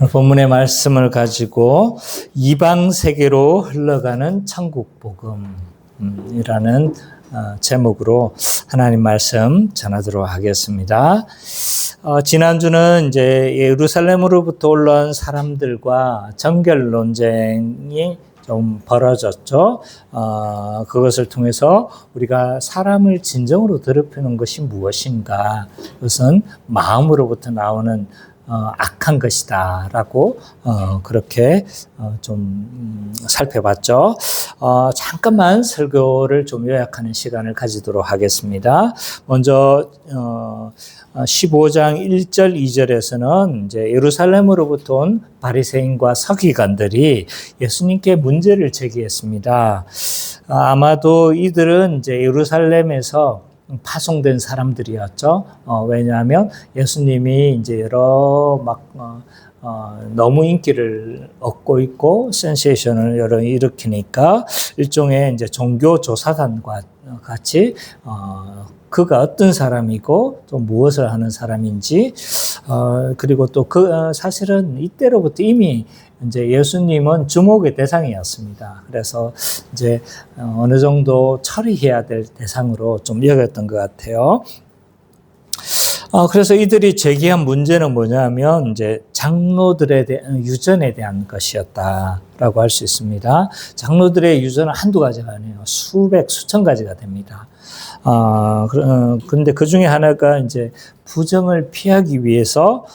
오늘 본문의 말씀을 가지고 이방 세계로 흘러가는 천국 복음이라는 제목으로 하나님 말씀 전하도록 하겠습니다. 지난주는 이제 예루살렘으로부터 올라온 사람들과 정결 논쟁이 좀 벌어졌죠. 그것을 통해서 우리가 사람을 진정으로 더럽히는 것이 무엇인가? 그것은 마음으로부터 나오는 악한 것이다 라고 그렇게 좀 살펴봤죠. 잠깐만 설교를 좀 요약하는 시간을 가지도록 하겠습니다. 먼저 15장 1절 2절에서는 이제 예루살렘으로부터 온 바리새인과 서기관들이 예수님께 문제를 제기했습니다. 아마도 이들은 이제 예루살렘에서 파송된 사람들이었죠. 왜냐하면 예수님이 이제 여러 너무 인기를 얻고 있고 센세이션을 여러 일으키니까 일종의 이제 종교 조사단과 같이 그가 어떤 사람이고 또 무엇을 하는 사람인지 그리고 또 사실은 이때로부터 이미 이제 예수님은 주목의 대상이었습니다. 그래서 이제 어느 정도 처리해야 될 대상으로 좀 여겼던 것 같아요. 그래서 이들이 제기한 문제는 뭐냐면 이제 장로들에 대한 유전에 대한 것이었다라고 할 수 있습니다. 장로들의 유전은 한두 가지가 아니에요. 수천 가지가 됩니다. 그런데 그 중에 하나가 이제 부정을 피하기 위해서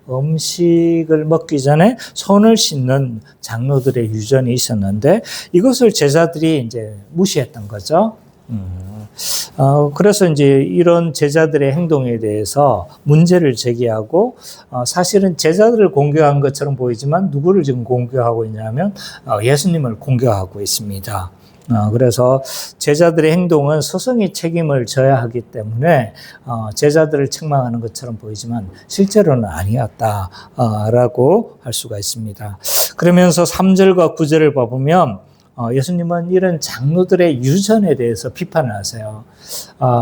음식을 먹기 전에 손을 씻는 장로들의 유전이 있었는데 이것을 제자들이 이제 무시했던 거죠. 그래서 이제 이런 제자들의 행동에 대해서 문제를 제기하고 사실은 제자들을 공격한 것처럼 보이지만 누구를 지금 공격하고 있냐면 예수님을 공격하고 있습니다. 그래서 제자들의 행동은 스승이 책임을 져야 하기 때문에 제자들을 책망하는 것처럼 보이지만 실제로는 아니었다라고 할 수가 있습니다. 그러면서 3절과 9절을 봐보면 예수님은 이런 장로들의 유전에 대해서 비판을 하세요.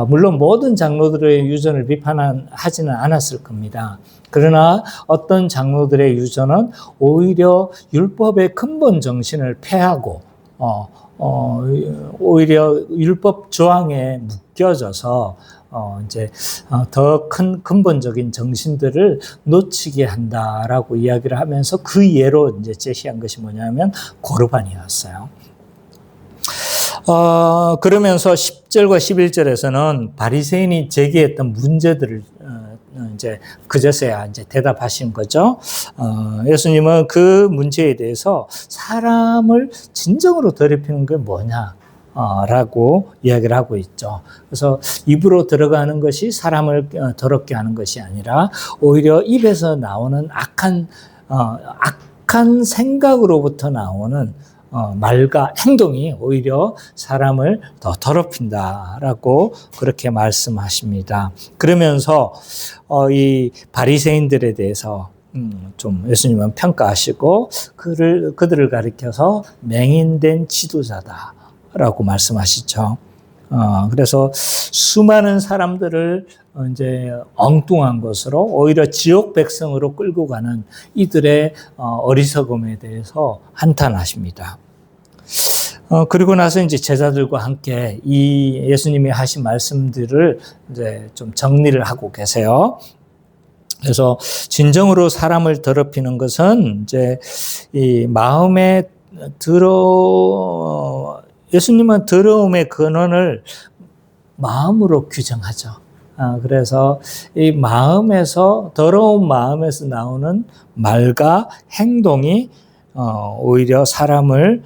물론 모든 장로들의 유전을 비판하지는 않았을 겁니다. 그러나 어떤 장로들의 유전은 오히려 율법의 근본 정신을 폐하고 오히려 율법 조항에 묶여져서 이제 더 큰 근본적인 정신들을 놓치게 한다라고 이야기를 하면서 그 예로 이제 제시한 것이 뭐냐면 고르반이었어요. 그러면서 10절과 11절에서는 바리새인이 제기했던 문제들을 이제 그제서야 이제 대답하신 거죠. 예수님은 그 문제에 대해서 사람을 진정으로 더럽히는 게 뭐냐? 라고 이야기를 하고 있죠. 그래서 입으로 들어가는 것이 사람을 더럽게 하는 것이 아니라 오히려 입에서 나오는 악한 생각으로부터 나오는 말과 행동이 오히려 사람을 더 더럽힌다라고 그렇게 말씀하십니다. 그러면서 이 바리새인들에 대해서 좀 예수님은 평가하시고 그들을 가리켜서 맹인된 지도자다라고 말씀하시죠. 그래서 수많은 사람들을 이제 엉뚱한 것으로 오히려 지옥 백성으로 끌고 가는 이들의 어리석음에 대해서 한탄하십니다. 그리고 나서 이제 제자들과 함께 이 예수님이 하신 말씀들을 이제 좀 정리를 하고 계세요. 그래서 진정으로 사람을 더럽히는 것은 이제 이 마음에 예수님은 더러움의 근원을 마음으로 규정하죠. 그래서 이 더러운 마음에서 나오는 말과 행동이 오히려 사람을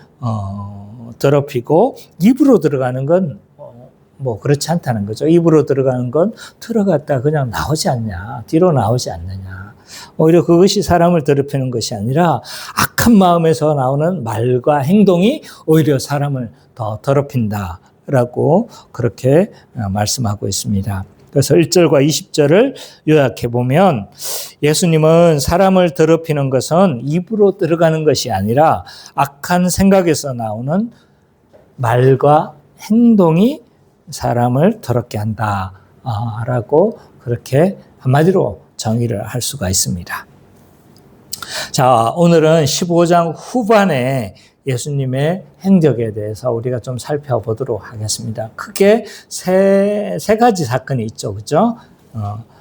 더럽히고 입으로 들어가는 건 뭐 그렇지 않다는 거죠. 입으로 들어가는 건 들어갔다 그냥 나오지 않냐, 뒤로 나오지 않느냐. 오히려 그것이 사람을 더럽히는 것이 아니라 악한 마음에서 나오는 말과 행동이 오히려 사람을 더 더럽힌다라고 그렇게 말씀하고 있습니다. 그래서 1절과 20절을 요약해 보면 예수님은 사람을 더럽히는 것은 입으로 들어가는 것이 아니라 악한 생각에서 나오는 말과 행동이 사람을 더럽게 한다라고 그렇게 한마디로 정의를 할 수가 있습니다. 자, 오늘은 15장 후반에 예수님의 행적에 대해서 우리가 좀 살펴보도록 하겠습니다. 크게 세 가지 사건이 있죠. 그죠?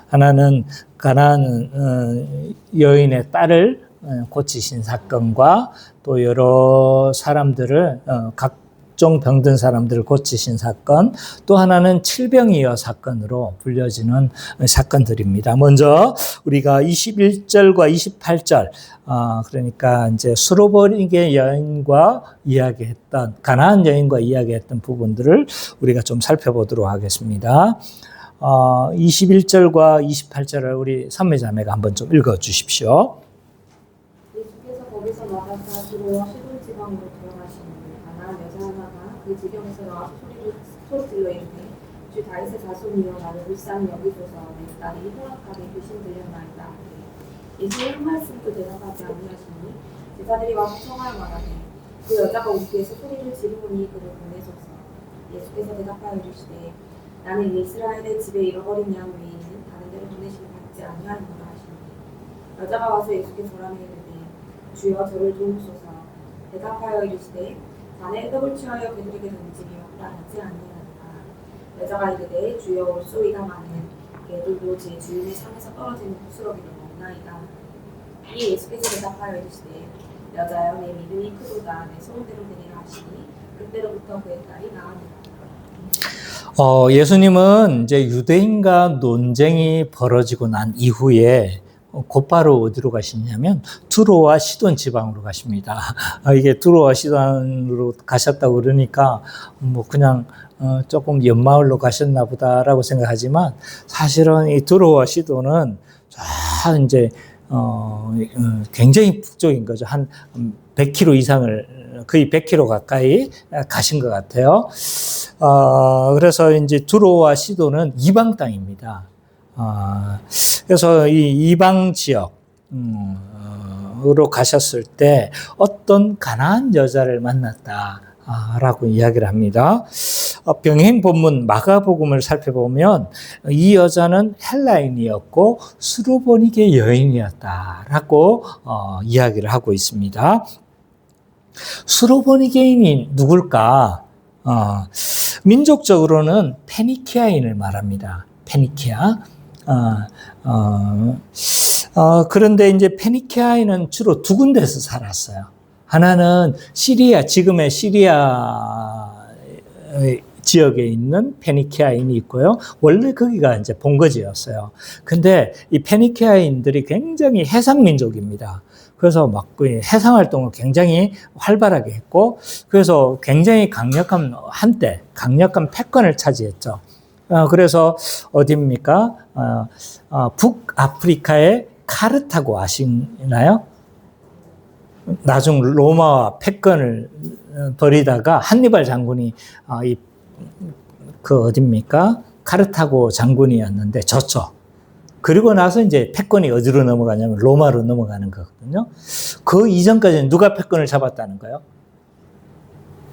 하나는 가나안 여인의 딸을 고치신 사건과 또 여러 사람들을 각종 병든 사람들을 고치신 사건, 또 하나는 칠병이어 사건으로 불려지는 사건들입니다. 먼저 우리가 21절과 28절, 그러니까 이제 수로보니게 여인과 이야기했던 가나안 여인과 이야기했던 부분들을 우리가 좀 살펴보도록 하겠습니다. 21절과 28절을 우리 선매자매가 한번 좀 읽어 주십시오. 예수께서 거기서 나가사 주로 시돈 지방으로 돌아가시니 가나안 여자 하나가 그 지경에서 나와서 소리질러 이르되 주 다윗의 자손이여 나를 불쌍히 여기소서 내 딸이 흉악하게 귀신 들렸나이다. 예수의 한 말씀도 대답하지 아니하시니 제자들이 와서 청하여 말하되 그 여자가 우리에서 소리를 지르니 그를 보내소서. 예수께서 대답하여 이르시되 나는 이스라엘의 집에 잃어버린 양 외에는 다른 데로 보내심을 받지 아니하노라 하시니 여자가 와서 예수께 절하며 이르되 주여 저를 도우소서. 대답하여 이르시되 잔에 떡을 취하여 그들에게 던지며 따르지 아니하노라. 여자가 이르되 주여 올소이다마는 개들도 제 주인의 상에서 떨어지는 부스러기를 먹나이다. 이 예수께서 대답하여 이르시되 여자여 내 믿음이 크도다. 내 소원대로 되리라 하시니 그때로부터 그의 딸이 나으니라. 예수님은 이제 유대인과 논쟁이 벌어지고 난 이후에 곧바로 어디로 가시냐면 두로와 시돈 지방으로 가십니다. 이게 두로와 시돈으로 가셨다고 그러니까 뭐 그냥 조금 옆마을로 가셨나 보다라고 생각하지만 사실은 이 두로와 시돈은 다 이제 굉장히 북쪽인 거죠. 한 100km 이상을 거의 100km 가까이 가신 것 같아요. 그래서 이제 두로와 시돈은 이방 땅입니다. 그래서 이 이방 지역으로 가셨을 때 어떤 가나안 여자를 만났다라고 이야기를 합니다. 병행 본문 마가복음을 살펴보면 이 여자는 헬라인이었고 수로보니게 여인이었다라고 이야기를 하고 있습니다. 수로보니게인이 누굴까? 민족적으로는 페니키아인을 말합니다. 페니키아. 그런데 이제 페니키아인은 주로 두 군데서 살았어요. 하나는 시리아, 지금의 시리아 지역에 있는 페니키아인이 있고요. 원래 거기가 이제 본거지였어요. 근데 이 페니키아인들이 굉장히 해상민족입니다. 그래서 막 해상 활동을 굉장히 활발하게 했고, 그래서 굉장히 한때 강력한 패권을 차지했죠. 그래서 어디입니까? 북아프리카의 카르타고 아시나요? 나중 로마와 패권을 벌이다가 한니발 장군이 어디입니까? 카르타고 장군이었는데 졌죠. 그리고 나서 이제 패권이 어디로 넘어가냐면 로마로 넘어가는 거거든요. 그 이전까지는 누가 패권을 잡았다는 거예요?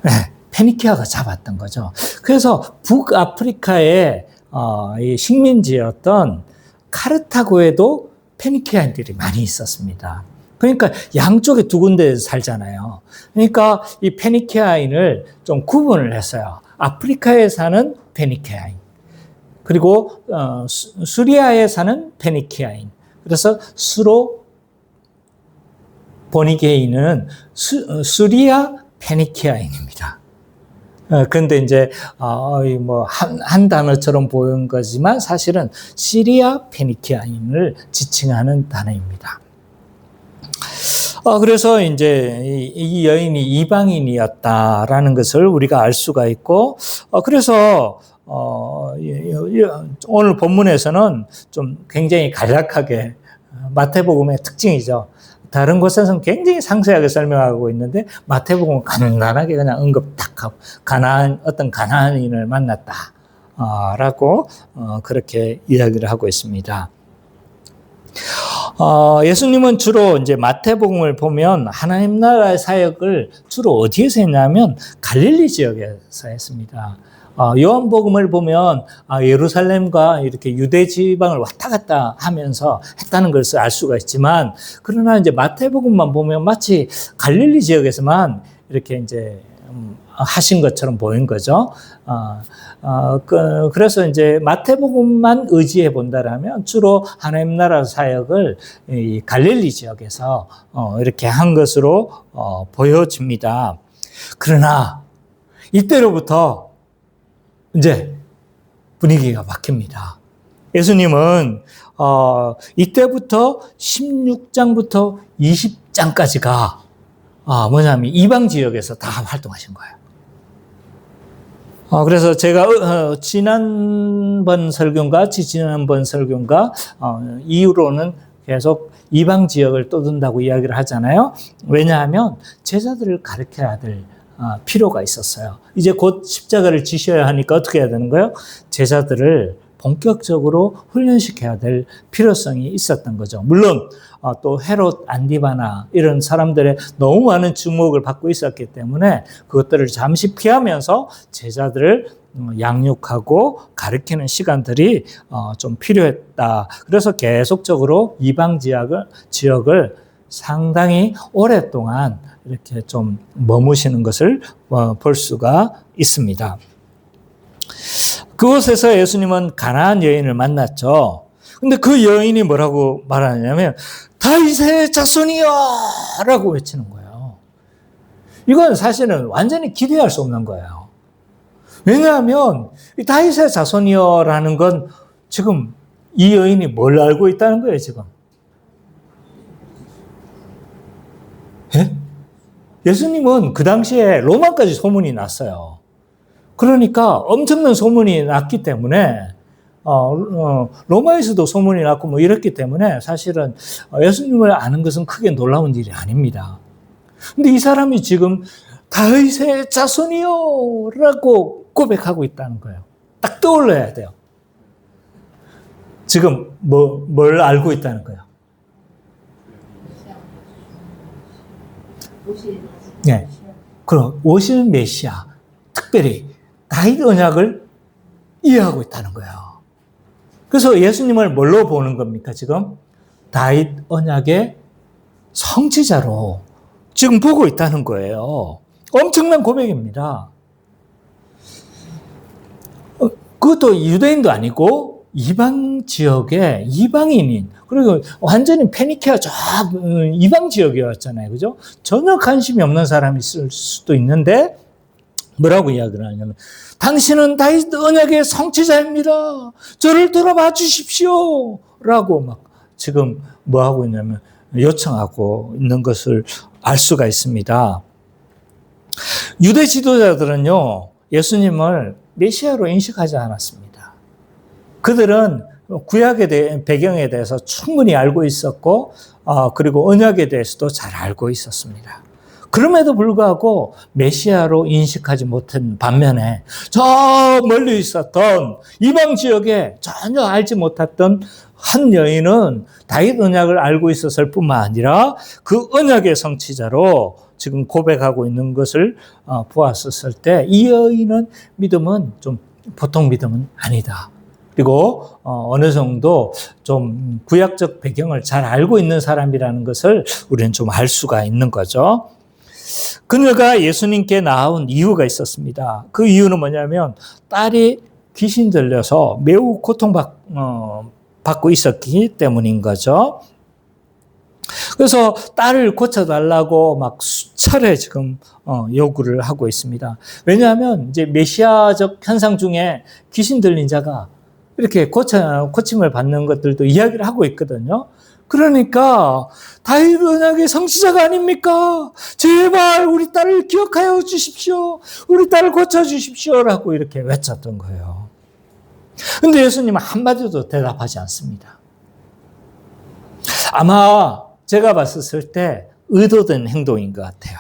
네, 페니키아가 잡았던 거죠. 그래서 북아프리카의 이 식민지였던 카르타고에도 페니키아인들이 많이 있었습니다. 그러니까 양쪽에 두 군데에서 살잖아요. 그러니까 이 페니키아인을 좀 구분을 했어요. 아프리카에 사는 페니키아인, 그리고 수리아에 사는 페니키아인. 그래서 수로보니게인은 수리아 페니키아인입니다. 그런데 이제 한 단어처럼 보이는 거지만 사실은 시리아 페니키아인을 지칭하는 단어입니다. 그래서 이제 이 여인이 이방인이었다라는 것을 우리가 알 수가 있고, 그래서 오늘 본문에서는 좀 굉장히 간략하게, 마태복음의 특징이죠. 다른 곳에서는 굉장히 상세하게 설명하고 있는데 마태복음은 간단하게 그냥 언급 딱 하고 어떤 가나안인을 만났다라고 그렇게 이야기를 하고 있습니다. 예수님은 주로 이제 마태복음을 보면 하나님 나라의 사역을 주로 어디에서 했냐면 갈릴리 지역에서 했습니다. 요한복음을 보면 예루살렘과 이렇게 유대 지방을 왔다 갔다 하면서 했다는 것을 알 수가 있지만, 그러나 이제 마태복음만 보면 마치 갈릴리 지역에서만 이렇게 이제 하신 것처럼 보인 거죠. 그래서 이제 마태복음만 의지해 본다라면 주로 하나님 나라 사역을 이 갈릴리 지역에서 이렇게 한 것으로 보여집니다. 그러나 이때로부터 이제 분위기가 바뀝니다. 예수님은 이때부터 16장부터 20장까지가 뭐냐면 이방 지역에서 다 활동하신 거예요. 그래서 제가 지난번 설교인가 지지난번 설교인가 이후로는 계속 이방 지역을 떠든다고 이야기를 하잖아요. 왜냐하면 제자들을 가르쳐야 될 필요가 있었어요. 이제 곧 십자가를 지셔야 하니까 어떻게 해야 되는 거예요? 제자들을 본격적으로 훈련시켜야 될 필요성이 있었던 거죠. 물론 또 헤롯 안디바나 이런 사람들의 너무 많은 주목을 받고 있었기 때문에 그것들을 잠시 피하면서 제자들을 양육하고 가르치는 시간들이 좀 필요했다. 그래서 계속적으로 이방 지역을 상당히 오랫동안 이렇게 좀 머무시는 것을 볼 수가 있습니다. 그곳에서 예수님은 가나안 여인을 만났죠. 근데 그 여인이 뭐라고 말하냐면 다윗의 자손이여 라고 외치는 거예요. 이건 사실은 완전히 기대할 수 없는 거예요. 왜냐하면 다윗의 자손이여 라는 건 지금 이 여인이 뭘 알고 있다는 거예요, 지금. 예? 예수님은 그 당시에 로마까지 소문이 났어요. 그러니까 엄청난 소문이 났기 때문에 로마에서도 소문이 났고 뭐 이랬기 때문에 사실은 예수님을 아는 것은 크게 놀라운 일이 아닙니다. 근데 이 사람이 지금 다윗의 자손이요 라고 고백하고 있다는 거예요. 딱 떠올려야 돼요. 지금 뭘 알고 있다는 거예요? 네. 그럼 오실 메시아, 특별히 다윗 언약을 이해하고 있다는 거예요. 그래서 예수님을 뭘로 보는 겁니까, 지금? 다윗 언약의 성취자로 지금 보고 있다는 거예요. 엄청난 고백입니다. 그것도 유대인도 아니고 이방 지역의 이방인인, 그리고 완전히 페니키아 저 이방 지역이었잖아요. 그죠? 전혀 관심이 없는 사람이 있을 수도 있는데 뭐라고 이야기를 하냐면 당신은 다윗 언약의 성취자입니다. 저를 돌아봐 주십시오. 라고 막 지금 뭐 하고 있냐면 요청하고 있는 것을 알 수가 있습니다. 유대 지도자들은요, 예수님을 메시아로 인식하지 않았습니다. 그들은 구약에 대한 배경에 대해서 충분히 알고 있었고, 그리고 언약에 대해서도 잘 알고 있었습니다. 그럼에도 불구하고 메시아로 인식하지 못한 반면에 저 멀리 있었던 이방 지역에 전혀 알지 못했던 한 여인은 다윗 언약을 알고 있었을 뿐만 아니라 그 언약의 성취자로 지금 고백하고 있는 것을 보았었을 때 이 여인은 믿음은 좀 보통 믿음은 아니다. 그리고 어느 정도 좀 구약적 배경을 잘 알고 있는 사람이라는 것을 우리는 좀 알 수가 있는 거죠. 그녀가 예수님께 나온 이유가 있었습니다. 그 이유는 뭐냐면 딸이 귀신 들려서 매우 고통받고 있었기 때문인 거죠. 그래서 딸을 고쳐달라고 막 수차례 지금 요구를 하고 있습니다. 왜냐하면 이제 메시아적 현상 중에 귀신 들린 자가 이렇게 고침을 받는 것들도 이야기를 하고 있거든요. 그러니까 다윗 언약의 성취자가 아닙니까? 제발 우리 딸을 기억하여 주십시오. 우리 딸을 고쳐주십시오라고 이렇게 외쳤던 거예요. 근데 예수님은 한마디도 대답하지 않습니다. 아마 제가 봤을 때 의도된 행동인 것 같아요.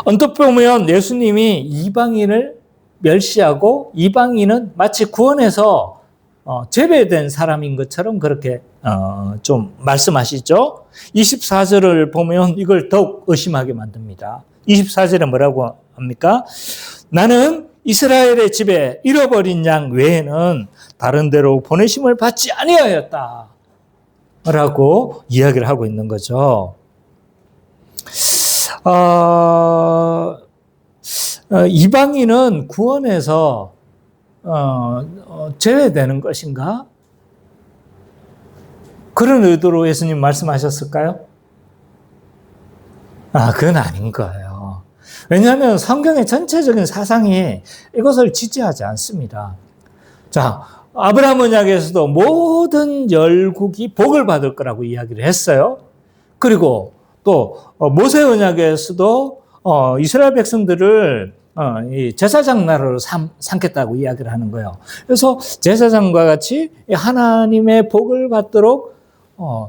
언뜻 보면 예수님이 이방인을 멸시하고 이방인은 마치 구원해서 제배된 사람인 것처럼 그렇게 좀 말씀하시죠. 24절을 보면 이걸 더욱 의심하게 만듭니다. 24절에 뭐라고 합니까? 나는 이스라엘의 집에 잃어버린 양 외에는 다른 데로 보내심을 받지 아니하였다. 라고 이야기를 하고 있는 거죠. 이방인은 구원에서 제외되는 것인가? 그런 의도로 예수님 말씀하셨을까요? 그건 아닌 거예요. 왜냐하면 성경의 전체적인 사상이 이것을 지지하지 않습니다. 자, 아브라함 언약에서도 모든 열국이 복을 받을 거라고 이야기를 했어요. 그리고 또 모세 언약에서도 이스라엘 백성들을 제사장 나라로 삼겠다고 이야기를 하는 거예요. 그래서 제사장과 같이 하나님의 복을 받도록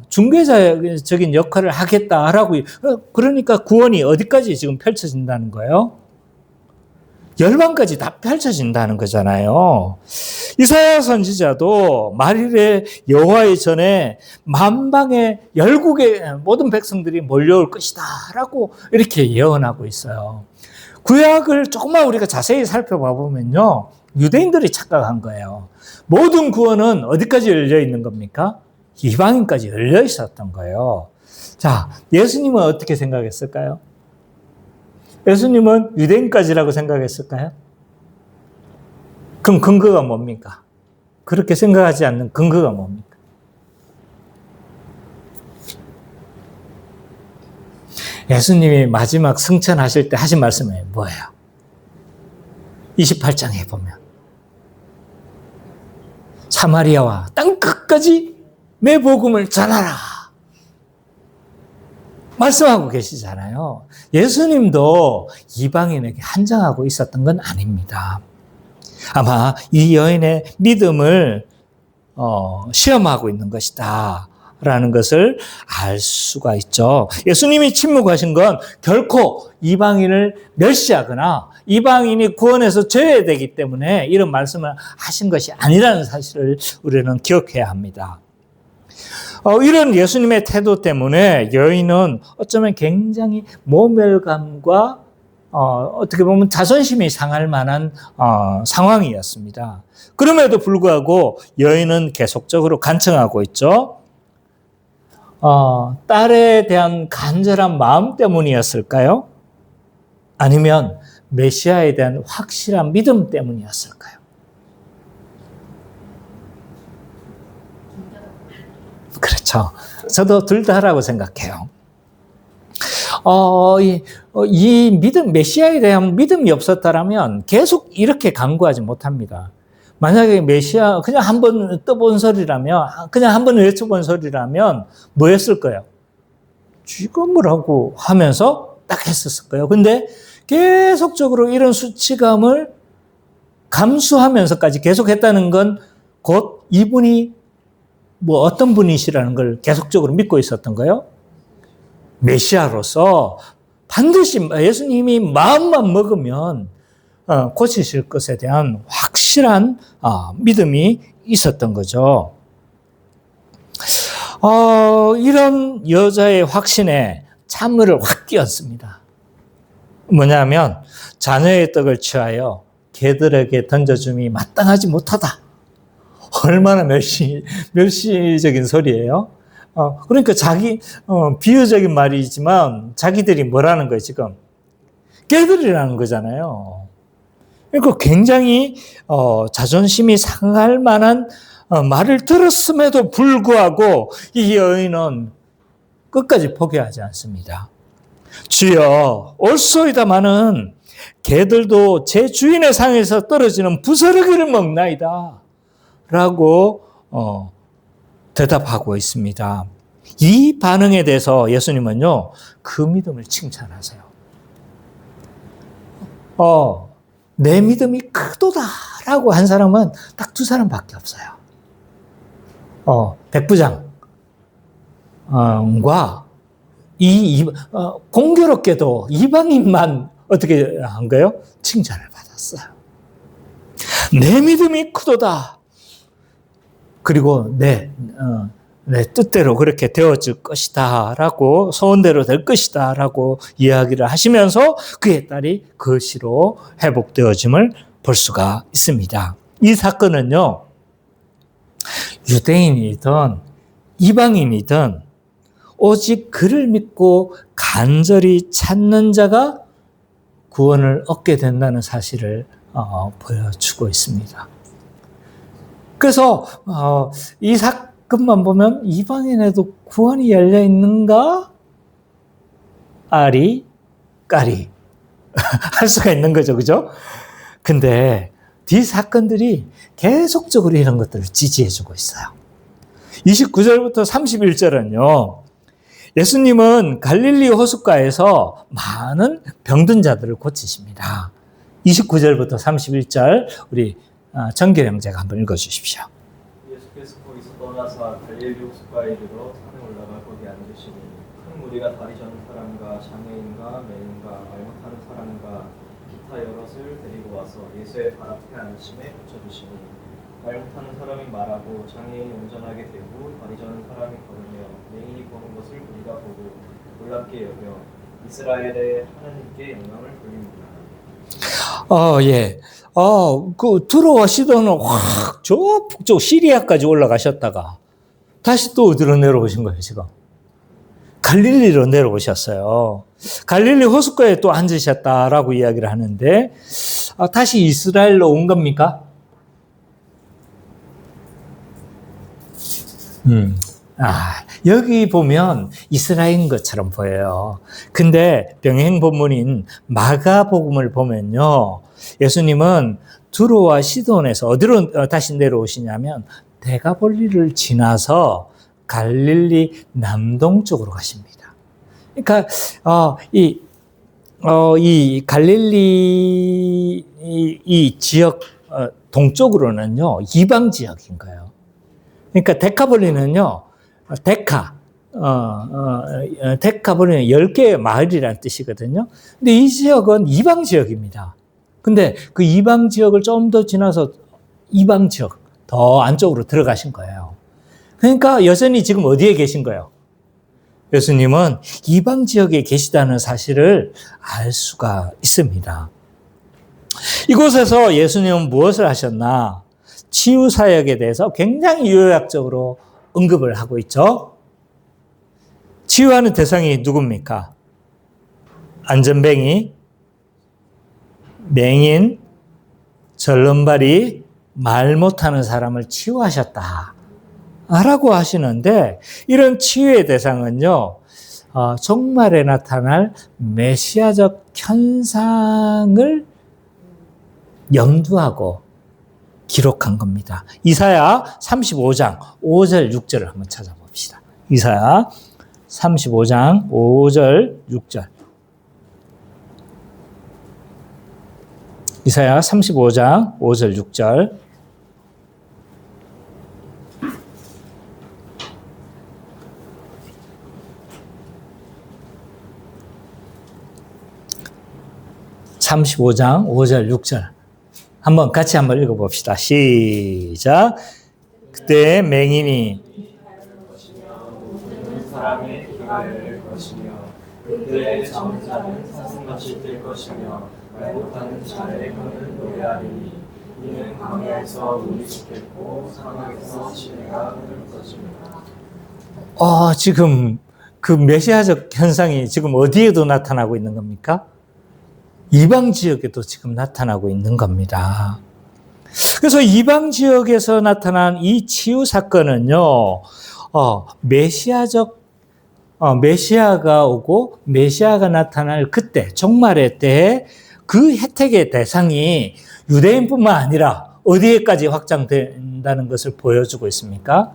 중개자적인 역할을 하겠다라고. 그러니까 구원이 어디까지 지금 펼쳐진다는 거예요? 열방까지 다 펼쳐진다는 거잖아요. 이사야 선지자도 말일에 여호와의 전에 만방의 열국의 모든 백성들이 몰려올 것이다 라고 이렇게 예언하고 있어요. 구약을 조금만 우리가 자세히 살펴봐 보면요, 유대인들이 착각한 거예요. 모든 구원은 어디까지 열려 있는 겁니까? 이방인까지 열려 있었던 거예요. 자, 예수님은 어떻게 생각했을까요? 예수님은 유대인까지라고 생각했을까요? 그럼 근거가 뭡니까? 그렇게 생각하지 않는 근거가 뭡니까? 예수님이 마지막 승천하실 때 하신 말씀이 뭐예요? 28장에 보면 사마리아와 땅 끝까지 내 복음을 전하라 말씀하고 계시잖아요. 예수님도 이방인에게 한정하고 있었던 건 아닙니다. 아마 이 여인의 믿음을 시험하고 있는 것이다 라는 것을 알 수가 있죠. 예수님이 침묵하신 건 결코 이방인을 멸시하거나 이방인이 구원에서 제외되기 때문에 이런 말씀을 하신 것이 아니라는 사실을 우리는 기억해야 합니다. 이런 예수님의 태도 때문에 여인은 어쩌면 굉장히 모멸감과 어떻게 보면 자존심이 상할 만한 상황이었습니다. 그럼에도 불구하고 여인은 계속적으로 간청하고 있죠. 딸에 대한 간절한 마음 때문이었을까요? 아니면 메시아에 대한 확실한 믿음 때문이었을까요? 그렇죠. 저도 둘 다라고 생각해요. 이 믿음, 메시아에 대한 믿음이 없었다라면 계속 이렇게 간구하지 못합니다. 만약에 메시아 그냥 한번 떠본 소리라면, 그냥 한번 외쳐본 소리라면 뭐였을 거예요? 쥐검을 하고 하면서 딱 했었을 거예요. 근데 계속적으로 이런 수치감을 감수하면서까지 계속 했다는 건 곧 이분이 뭐 어떤 분이시라는 걸 계속적으로 믿고 있었던 거예요? 메시아로서 반드시 예수님이 마음만 먹으면 고치실 것에 대한 확실한 믿음이 있었던 거죠. 이런 여자의 확신에 찬물을 확 끼얹습니다. 뭐냐면 자녀의 떡을 취하여 개들에게 던져줌이 마땅하지 못하다. 얼마나 멸시적인 소리예요. 그러니까 비유적인 말이지만 자기들이 뭐라는 거예요, 지금? 개들이라는 거잖아요. 그러니까 굉장히 자존심이 상할 만한 말을 들었음에도 불구하고 이 여인은 끝까지 포기하지 않습니다. 주여, 옳소이다마는 개들도 제 주인의 상에서 떨어지는 부스러기를 먹나이다 라고 대답하고 있습니다. 이 반응에 대해서 예수님은요, 그 믿음을 칭찬하세요. 내 믿음이 크도다라고 한 사람은 딱 두 사람밖에 없어요. 백부장과 공교롭게도 이방인만 어떻게 한 거예요? 칭찬을 받았어요. 내 믿음이 크도다. 그리고 내 뜻대로 그렇게 되어질 것이다 라고, 소원대로 될 것이다 라고 이야기를 하시면서 그의 딸이 거시로 회복되어짐을 볼 수가 있습니다. 이 사건은요, 유대인이든 이방인이든 오직 그를 믿고 간절히 찾는 자가 구원을 얻게 된다는 사실을 보여주고 있습니다. 그래서 이 사건만 보면 이방인에도 구원이 열려 있는가? 아리, 까리 할 수가 있는 거죠, 그죠? 근데 뒤 사건들이 계속적으로 이런 것들을 지지해주고 있어요. 29절부터 31절은요, 예수님은 갈릴리 호숫가에서 많은 병든 자들을 고치십니다. 29절부터 31절 우리 정길 형제가 한번 읽어주십시오. 예수께서 거기서 떠나사 갈릴리 호숫가에 이르러 산에 올라가 거기 앉으시니 큰 무리가 다리 저는 사람과 장애인과 매인과 말 못하는 사람과 기타 여럿을 데리고 와서 예수의 발 앞에 앉으심에 붙여주시니 말 못하는 사람이 말하고 장애인이 온전하게 되고 다리 저는 사람이 걸으며 매인이 보는 것을 우리가 보고 놀랍게 여겨 이스라엘의 하나님께 영광을 돌립니다. 예. 그 들어오시더니 확 저 북쪽 시리아까지 올라가셨다가 다시 또 어디로 내려오신 거예요, 지금? 갈릴리로 내려오셨어요. 갈릴리 호숫가에 또 앉으셨다라고 이야기를 하는데, 다시 이스라엘로 온 겁니까? 여기 보면 이스라엘인 것처럼 보여요. 근데 병행 본문인 마가복음을 보면요, 예수님은 두로와 시돈에서 어디로 다시 내려오시냐면 데가볼리를 지나서 갈릴리 남동쪽으로 가십니다. 그러니까 이 갈릴리 이 지역 동쪽으로는요 이방 지역인 거예요. 그러니까 데카볼리는요 데카볼리는 10개의 마을이라는 뜻이거든요. 근데 이 지역은 이방 지역입니다. 근데 그 이방 지역을 좀 더 지나서 이방 지역 더 안쪽으로 들어가신 거예요. 그러니까 여전히 지금 어디에 계신 거예요? 예수님은 이방 지역에 계시다는 사실을 알 수가 있습니다. 이곳에서 예수님은 무엇을 하셨나? 치유 사역에 대해서 굉장히 요약적으로 언급을 하고 있죠. 치유하는 대상이 누굽니까? 안전뱅이, 맹인, 절름발이, 말 못하는 사람을 치유하셨다 라고 하시는데, 이런 치유의 대상은요 종말에 나타날 메시아적 현상을 염두하고 기록한 겁니다. 이사야 35장 5절 6절을 한번 찾아봅시다. 이사야 35장 5절 6절. 이사야 35장 5절 6절. (35장 5절 6절) 한번 같이 한번 읽어봅시다. 시작. 그때 맹인이 사람의 귀가 열릴 것이며 그때의 정자는 사슴같이 뛸 것이며 말 못하는 자의 혀는 노래하리니 이는 광야에서 물이 쏟겠고 사막에서 시내가 흐를 것입니다. 지금 그 메시아적 현상이 지금 어디에도 나타나고 있는 겁니까? 이방 지역에도 지금 나타나고 있는 겁니다. 그래서 이방 지역에서 나타난 이 치유 사건은요, 메시아가 오고 메시아가 나타날 그때, 종말의 때에 그 혜택의 대상이 유대인뿐만 아니라 어디에까지 확장된다는 것을 보여주고 있습니까?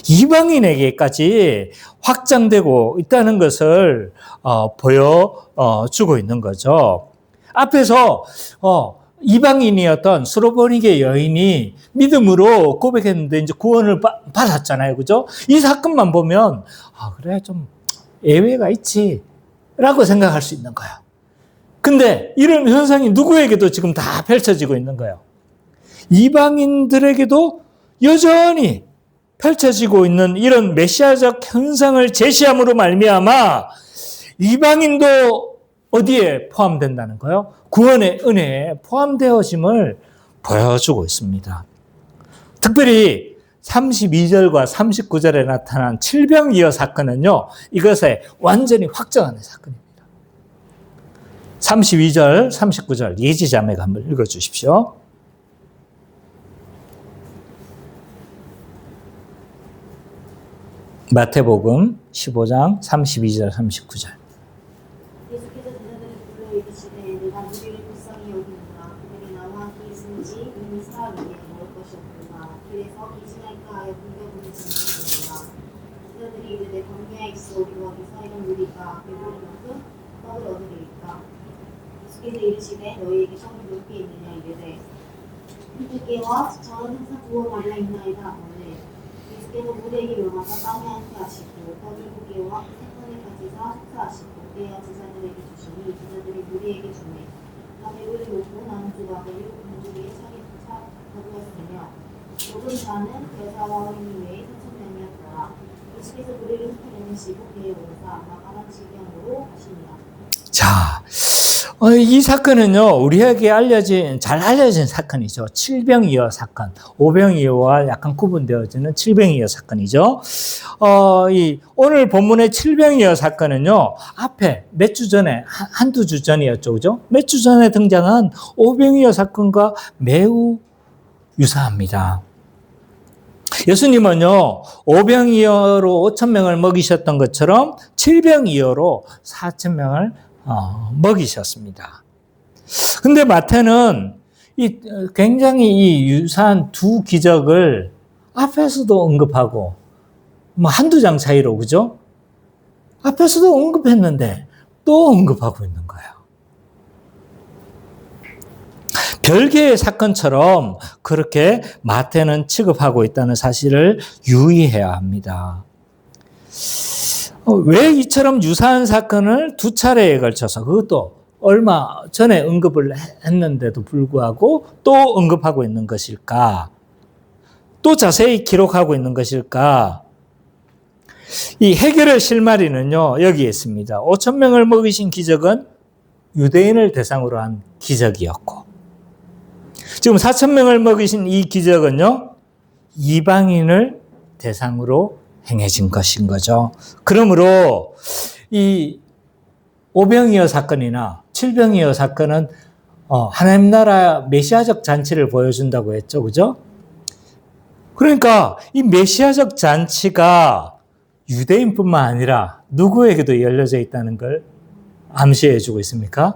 이방인에게까지 확장되고 있다는 것을 보여주고 있는 거죠. 앞에서 이방인이었던 수로보니게 여인이 믿음으로 고백했는데 이제 구원을 받았잖아요. 그죠? 이 사건만 보면 그래 좀 예외가 있지 라고 생각할 수 있는 거예요. 근데 이런 현상이 누구에게도 지금 다 펼쳐지고 있는 거예요. 이방인들에게도 여전히 펼쳐지고 있는 이런 메시아적 현상을 제시함으로 말미암아 이방인도 어디에 포함된다는 거요? 구원의 은혜에 포함되어짐을 보여주고 있습니다. 특별히 32절과 39절에 나타난 칠병이어 사건은요, 이것에 완전히 확정하는 사건입니다. 32절, 39절 예지자매가 한번 읽어주십시오. 마태복음 15장 32절, 39절. 예수께서 그들을 불러 이르시되 내가 너희를 불쌍히 여기노라. 그들이 나와 함께 있은지 이미 사흘 이내 먹을 것이 없도다. 길에서 기진할까 하여 굶겨보지 못하노라. 그들이 이르되 광야에 있어 우리와 기사이는 누리까 배부른 만큼 떡을 얻으리이까. 예수께서 이르시되 너희에게 떡이 몇 개 있느냐 이르되 2개와 저는 항상 두어 말라 있나이다 하거늘 예수께서 무리에게 명하사 땅에 앉게 하시고 떡 7개와 세 가지사 식사하시고 때와 제사들에게 주시니 제사들이 무리에게 주매 다 배불리 먹고 남은 조각을 7군주리에 차게 가두었으며 먹은 자는 여자와 어린이 외에 3,000명이었더라. 예수께서 무리를 흩어내시고 배에 오르사 마가란 지경으로 가시니라. 자, 이 사건은요, 우리에게 잘 알려진 사건이죠. 칠병이어 사건, 오병이어와 약간 구분되어지는 칠병이어 사건이죠. 오늘 본문의 칠병이어 사건은요, 앞에 몇 주 전에, 한두 주 전이었죠. 그죠? 몇 주 전에 등장한 오병이어 사건과 매우 유사합니다. 예수님은요, 오병이어로 5,000명을 먹이셨던 것처럼 칠병이어로 4,000명을 먹이셨습니다. 근데 마태는 굉장히 이 유사한 두 기적을 앞에서도 언급하고, 한두 장 차이로, 그죠? 앞에서도 언급했는데 또 언급하고 있는 거예요. 별개의 사건처럼 그렇게 마태는 취급하고 있다는 사실을 유의해야 합니다. 왜 이처럼 유사한 사건을 두 차례에 걸쳐서 그것도 얼마 전에 언급을 했는데도 불구하고 또 언급하고 있는 것일까? 또 자세히 기록하고 있는 것일까? 이 해결의 실마리는요, 여기에 있습니다. 5,000명을 먹이신 기적은 유대인을 대상으로 한 기적이었고, 지금 4,000명을 먹이신 이 기적은요, 이방인을 대상으로 행해진 것인 거죠. 그러므로 이 오병이어 사건이나 칠병이어 사건은 하나님 나라 메시아적 잔치를 보여준다고 했죠. 그죠? 그러니까 이 메시아적 잔치가 유대인뿐만 아니라 누구에게도 열려져 있다는 걸 암시해 주고 있습니까?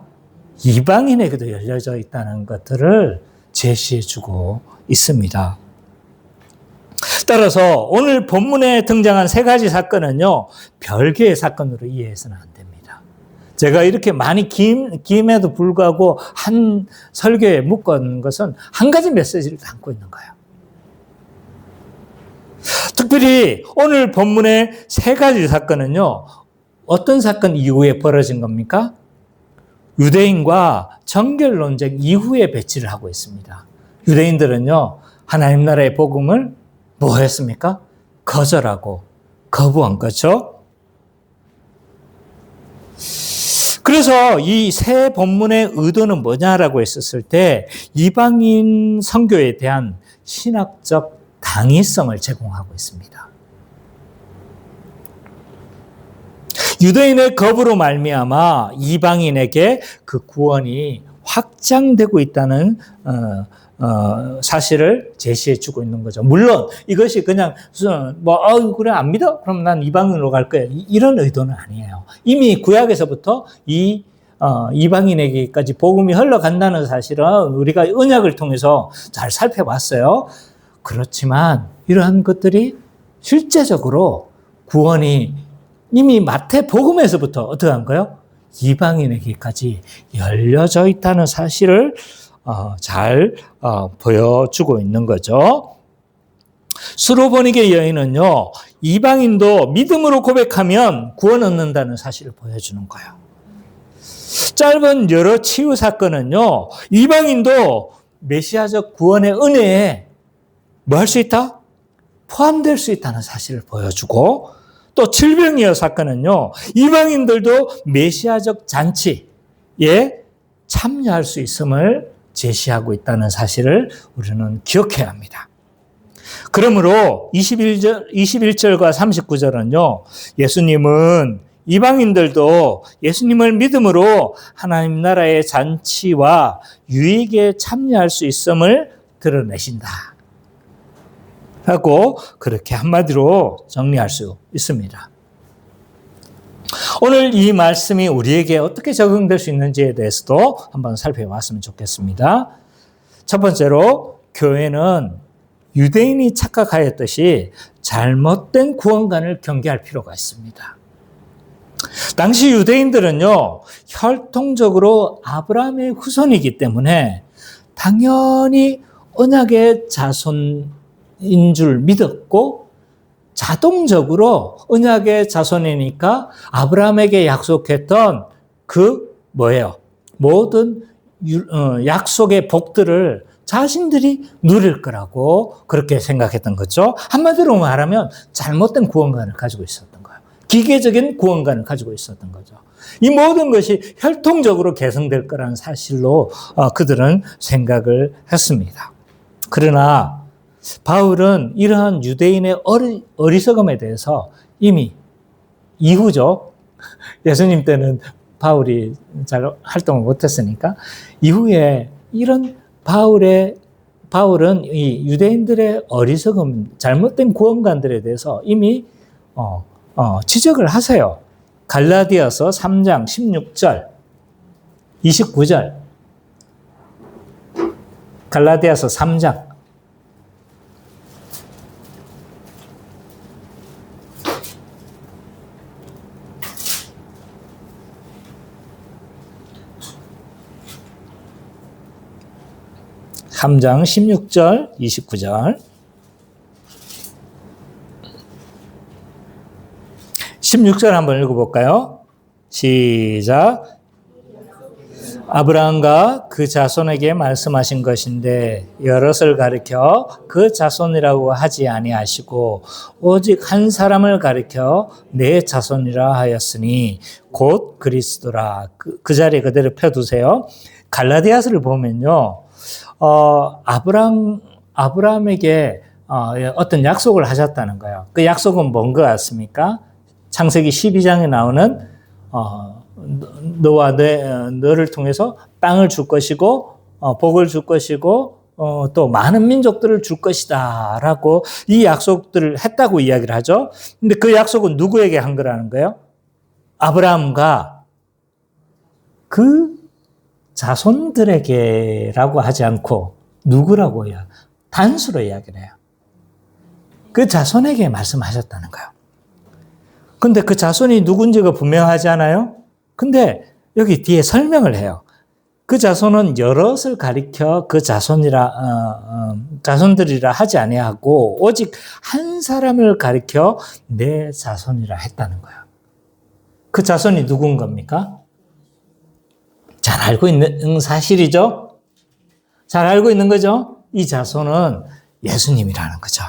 이방인에게도 열려져 있다는 것들을 제시해 주고 있습니다. 따라서 오늘 본문에 등장한 세 가지 사건은요, 별개의 사건으로 이해해서는 안 됩니다. 제가 이렇게 많이 김에도 불구하고 한 설교에 묶은 것은 한 가지 메시지를 담고 있는 거예요. 특별히 오늘 본문의 세 가지 사건은요, 어떤 사건 이후에 벌어진 겁니까? 유대인과 정결 논쟁 이후에 배치를 하고 있습니다. 유대인들은요, 하나님 나라의 복음을 뭐 했습니까? 거절하고 거부한 거죠. 그래서 이 세 본문의 의도는 뭐냐라고 했었을 때 이방인 선교에 대한 신학적 당위성을 제공하고 있습니다. 유대인의 거부로 말미암아 이방인에게 그 구원이 확장되고 있다는 사실을 제시해주고 있는 거죠. 물론 이것이 그냥 그래 안 믿어? 그럼 난 이방인으로 갈 거야. 이런 의도는 아니에요. 이미 구약에서부터 이방인에게까지 복음이 흘러간다는 사실은 우리가 언약을 통해서 잘 살펴봤어요. 그렇지만 이러한 것들이 실제적으로 구원이 이미 마태복음에서부터 어떻게 한 거예요? 이방인에게까지 열려져 있다는 사실을 잘 보여주고 있는 거죠. 스로보니게 여인은요, 이방인도 믿음으로 고백하면 구원 얻는다는 사실을 보여주는 거예요. 짧은 여러 치유 사건은요, 이방인도 메시아적 구원의 은혜에 뭐 할 수 있다? 포함될 수 있다는 사실을 보여주고 또 질병이어 사건은요. 이방인들도 메시아적 잔치에 참여할 수 있음을 제시하고 있다는 사실을 우리는 기억해야 합니다. 그러므로 21절과 39절은요. 예수님은 이방인들도 예수님을 믿음으로 하나님 나라의 잔치와 유익에 참여할 수 있음을 드러내신다. 하고 그렇게 한마디로 정리할 수 있습니다. 오늘 이 말씀이 우리에게 어떻게 적용될 수 있는지에 대해서도 한번 살펴봤으면 좋겠습니다. 첫 번째로 교회는 유대인이 착각하였듯이 잘못된 구원관을 경계할 필요가 있습니다. 당시 유대인들은요, 혈통적으로 아브라함의 후손이기 때문에 당연히 언약의 자손인 줄 믿었고, 자동적으로 언약의 자손이니까 아브라함에게 약속했던 모든 약속의 복들을 자신들이 누릴 거라고 그렇게 생각했던 거죠. 한마디로 말하면 잘못된 구원관을 가지고 있었던 거예요. 기계적인 구원관을 가지고 있었던 거죠. 이 모든 것이 혈통적으로 계승될 거라는 사실로 그들은 생각을 했습니다. 그러나 바울은 이러한 유대인의 어리석음에 대해서 이미 이후죠. 예수님 때는 바울이 잘 활동을 못했으니까 이후에 이런 바울은 이 유대인들의 어리석음, 잘못된 구원관들에 대해서 이미 지적을 하세요. 갈라디아서 3장 16절, 29절. 갈라디아서 3장. 삼 장 16절, 29절. 16절 한번 읽어볼까요? 시작. 아브라함과 그 자손에게 말씀하신 것인데 여럿을 가리켜 그 자손이라고 하지 아니하시고 오직 한 사람을 가리켜 내 자손이라 하였으니 곧 그리스도라. 그 자리에 그대로 펴두세요. 갈라디아서를 보면요. 아브라함에게 어떤 약속을 하셨다는 거예요. 그 약속은 뭔 것 같습니까? 창세기 12장에 나오는 너와 너를 통해서 땅을 줄 것이고 복을 줄 것이고 또 많은 민족들을 줄 것이다 라고 이 약속들을 했다고 이야기를 하죠. 근데 그 약속은 누구에게 한 거라는 거예요? 아브라함과 그 자손들에게라고 하지 않고 누구라고요? 단수로 이야기를 해요. 그 자손에게 말씀하셨다는 거예요. 근데 그 자손이 누군지가 분명하지 않아요? 근데 여기 뒤에 설명을 해요. 그 자손은 여럿을 가리켜 그 자손들이라 하지 아니하고 오직 한 사람을 가리켜 내 자손이라 했다는 거예요. 그 자손이 누군 겁니까? 잘 알고 있는 사실이죠? 잘 알고 있는 거죠? 이 자손은 예수님이라는 거죠.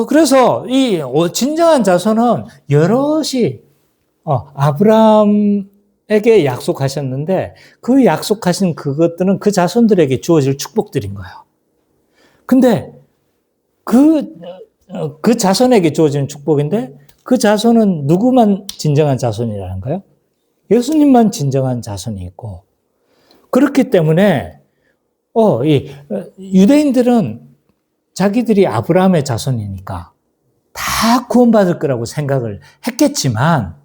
그래서 이 진정한 자손은 여럿이 아브라함에게 약속하셨는데 그 약속하신 그것들은 그 자손들에게 주어질 축복들인 거예요. 근데 그 자손에게 주어지는 축복인데 그 자손은 누구만 진정한 자손이라는 거예요? 예수님만 진정한 자손이 있고 그렇기 때문에 이 유대인들은 자기들이 아브라함의 자손이니까 다 구원받을 거라고 생각을 했겠지만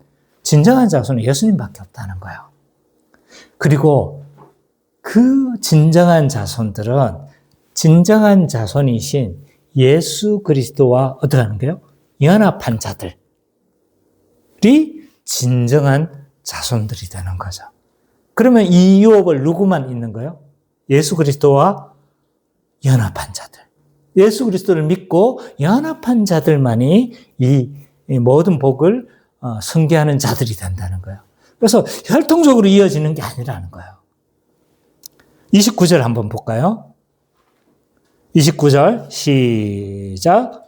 진정한 자손은 예수님밖에 없다는 거예요. 그리고 그 진정한 자손들은 진정한 자손이신 예수 그리스도와 어떻게 하는 거예요? 연합한 자들이 진정한 자손들이 되는 거죠. 그러면 이 유업을 누구만 있는 거예요? 예수 그리스도와 연합한 자들. 예수 그리스도를 믿고 연합한 자들만이 이 모든 복을 선계하는 자들이 된다는 거예요. 그래서 혈통적으로 이어지는 게 아니라는 거예요. 29절 한번 볼까요? 29절 시작.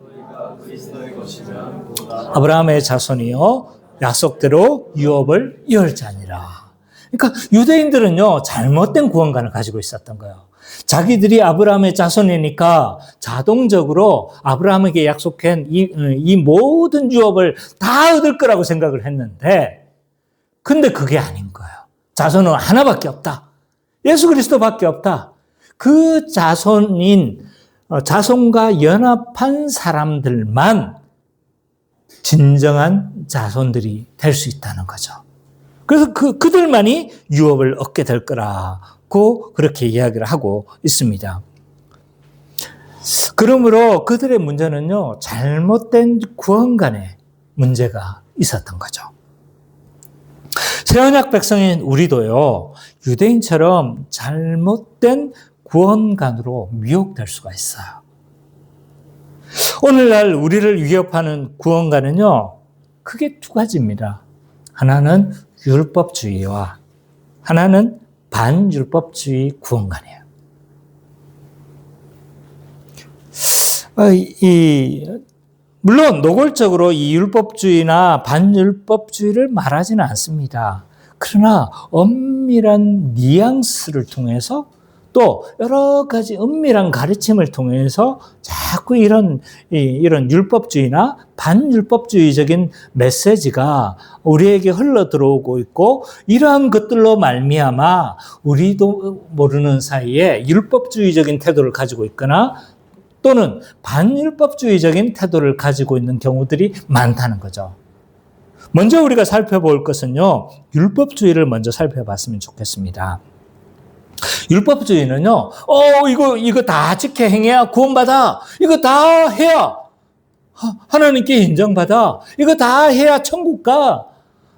너희가 그리스도의 것이면 보다 아브라함의 자손이요 약속대로 유업을 이을 자니라. 그러니까 유대인들은요 잘못된 구원관을 가지고 있었던 거예요. 자기들이 아브라함의 자손이니까 자동적으로 아브라함에게 약속한 이 모든 유업을 다 얻을 거라고 생각을 했는데, 근데 그게 아닌 거예요. 자손은 하나밖에 없다. 예수 그리스도밖에 없다. 그 자손과 연합한 사람들만 진정한 자손들이 될 수 있다는 거죠. 그래서 그들만이 유업을 얻게 될 거라고 그렇게 이야기를 하고 있습니다. 그러므로 그들의 문제는요, 잘못된 구원관의 문제가 있었던 거죠. 새언약 백성인 우리도요, 유대인처럼 잘못된 구원관으로 미혹될 수가 있어요. 오늘날 우리를 위협하는 구원관은요, 크게 두 가지입니다. 하나는 율법주의와 하나는 반율법주의 구원관이에요. 물론 노골적으로 이 율법주의나 반율법주의를 말하지는 않습니다. 그러나 엄밀한 뉘앙스를 통해서 또 여러 가지 은밀한 가르침을 통해서 자꾸 이런 율법주의나 반율법주의적인 메시지가 우리에게 흘러 들어오고 있고, 이러한 것들로 말미암아 우리도 모르는 사이에 율법주의적인 태도를 가지고 있거나 또는 반율법주의적인 태도를 가지고 있는 경우들이 많다는 거죠. 먼저 우리가 살펴볼 것은요, 율법주의를 먼저 살펴봤으면 좋겠습니다. 율법주의는요, 이거 다 지켜 행해야 구원받아. 이거 다 해야 하나님께 인정받아. 이거 다 해야 천국 가.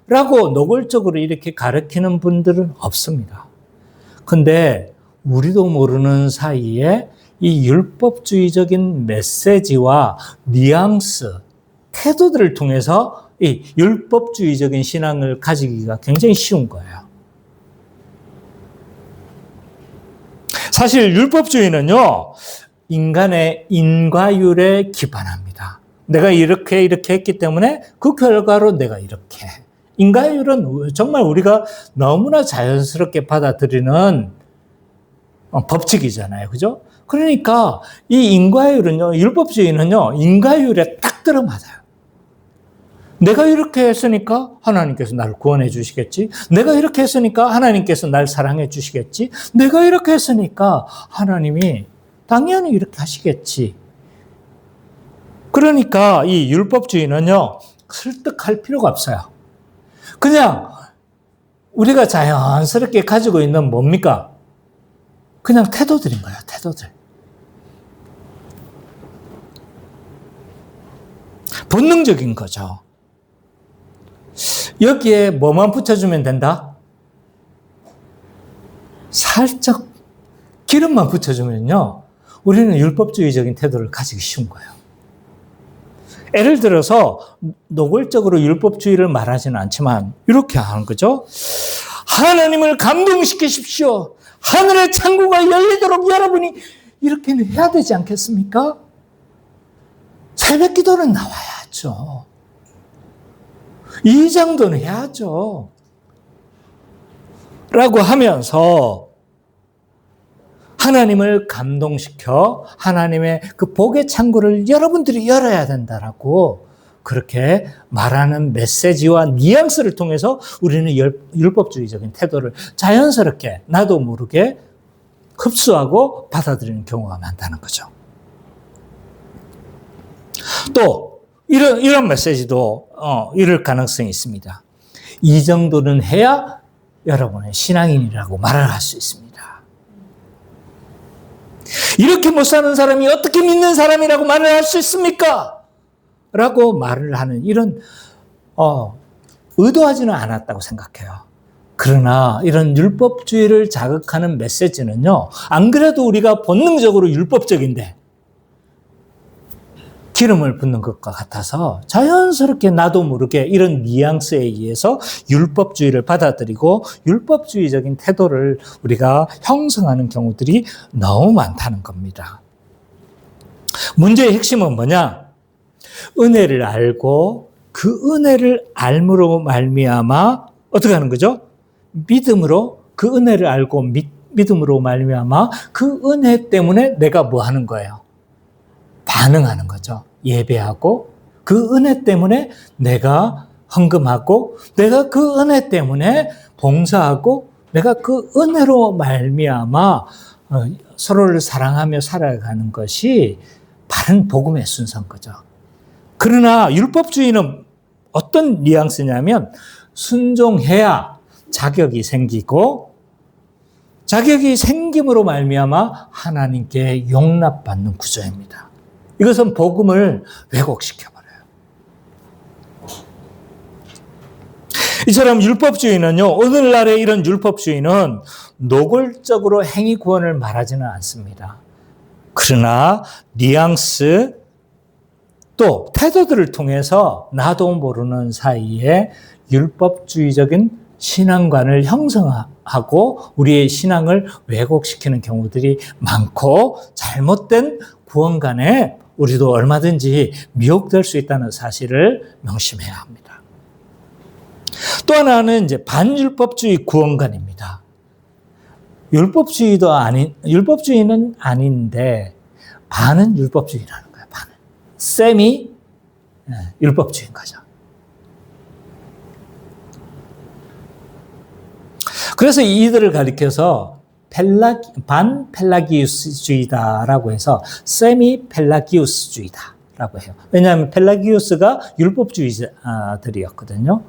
라고 노골적으로 이렇게 가르치는 분들은 없습니다. 근데 우리도 모르는 사이에 이 율법주의적인 메시지와 뉘앙스, 태도들을 통해서 이 율법주의적인 신앙을 가지기가 굉장히 쉬운 거예요. 사실 율법주의는요, 인간의 인과율에 기반합니다. 내가 이렇게 했기 때문에 그 결과로 내가 이렇게. 인과율은 정말 우리가 너무나 자연스럽게 받아들이는 법칙이잖아요. 그죠? 그러니까 이 인과율은요, 율법주의는요, 인과율에 딱 들어맞아요. 내가 이렇게 했으니까 하나님께서 나를 구원해 주시겠지. 내가 이렇게 했으니까 하나님께서 날 사랑해 주시겠지. 내가 이렇게 했으니까 하나님이 당연히 이렇게 하시겠지. 그러니까 이 율법주의는요, 설득할 필요가 없어요. 그냥 우리가 자연스럽게 가지고 있는 뭡니까? 그냥 태도들인 거예요, 태도들. 본능적인 거죠. 여기에 뭐만 붙여주면 된다? 살짝 기름만 붙여주면요, 우리는 율법주의적인 태도를 가지기 쉬운 거예요. 예를 들어서 노골적으로 율법주의를 말하지는 않지만 이렇게 하는 거죠. 하나님을 감동시키십시오. 하늘의 창고가 열리도록 여러분이 이렇게는 해야 되지 않겠습니까? 새벽 기도는 나와야죠. 이 정도는 해야죠. 라고 하면서 하나님을 감동시켜 하나님의 그 복의 창고를 여러분들이 열어야 된다라고 그렇게 말하는 메시지와 뉘앙스를 통해서 우리는 율법주의적인 태도를 자연스럽게 나도 모르게 흡수하고 받아들이는 경우가 많다는 거죠. 또 이런 메시지도 이럴 가능성이 있습니다. 이 정도는 해야 여러분의 신앙인이라고 말을 할 수 있습니다. 이렇게 못 사는 사람이 어떻게 믿는 사람이라고 말을 할 수 있습니까? 라고 말을 하는 이런 의도하지는 않았다고 생각해요. 그러나 이런 율법주의를 자극하는 메시지는요, 안 그래도 우리가 본능적으로 율법적인데 기름을 붓는 것과 같아서 자연스럽게 나도 모르게 이런 뉘앙스에 의해서 율법주의를 받아들이고 율법주의적인 태도를 우리가 형성하는 경우들이 너무 많다는 겁니다. 문제의 핵심은 뭐냐? 은혜를 알고 그 은혜를 알므로 말미암아 어떻게 하는 거죠? 믿음으로 그 은혜를 알고 믿음으로 말미암아 그 은혜 때문에 내가 뭐 하는 거예요? 반응하는 거죠. 예배하고 그 은혜 때문에 내가 헌금하고 내가 그 은혜 때문에 봉사하고 내가 그 은혜로 말미암아 서로를 사랑하며 살아가는 것이 바른 복음의 순서인 거죠. 그러나 율법주의는 어떤 뉘앙스냐면 순종해야 자격이 생기고 자격이 생김으로 말미암아 하나님께 용납받는 구조입니다. 이것은 복음을 왜곡시켜버려요. 이처럼 율법주의는요, 오늘날의 이런 율법주의는 노골적으로 행위 구원을 말하지는 않습니다. 그러나 뉘앙스 또 태도들을 통해서 나도 모르는 사이에 율법주의적인 신앙관을 형성하고 우리의 신앙을 왜곡시키는 경우들이 많고 잘못된 구원관에 우리도 얼마든지 미혹될 수 있다는 사실을 명심해야 합니다. 또 하나는 이제 반율법주의 구원관입니다. 율법주의는 아닌데 반은 율법주의라는 거예요. 반은. 셈이 율법주의인 거죠. 그래서 이들을 가리켜서 반펠라기우스주의다라고 해서 세미 펠라기우스주의다라고 해요. 왜냐하면 펠라기우스가 율법주의자들이었거든요.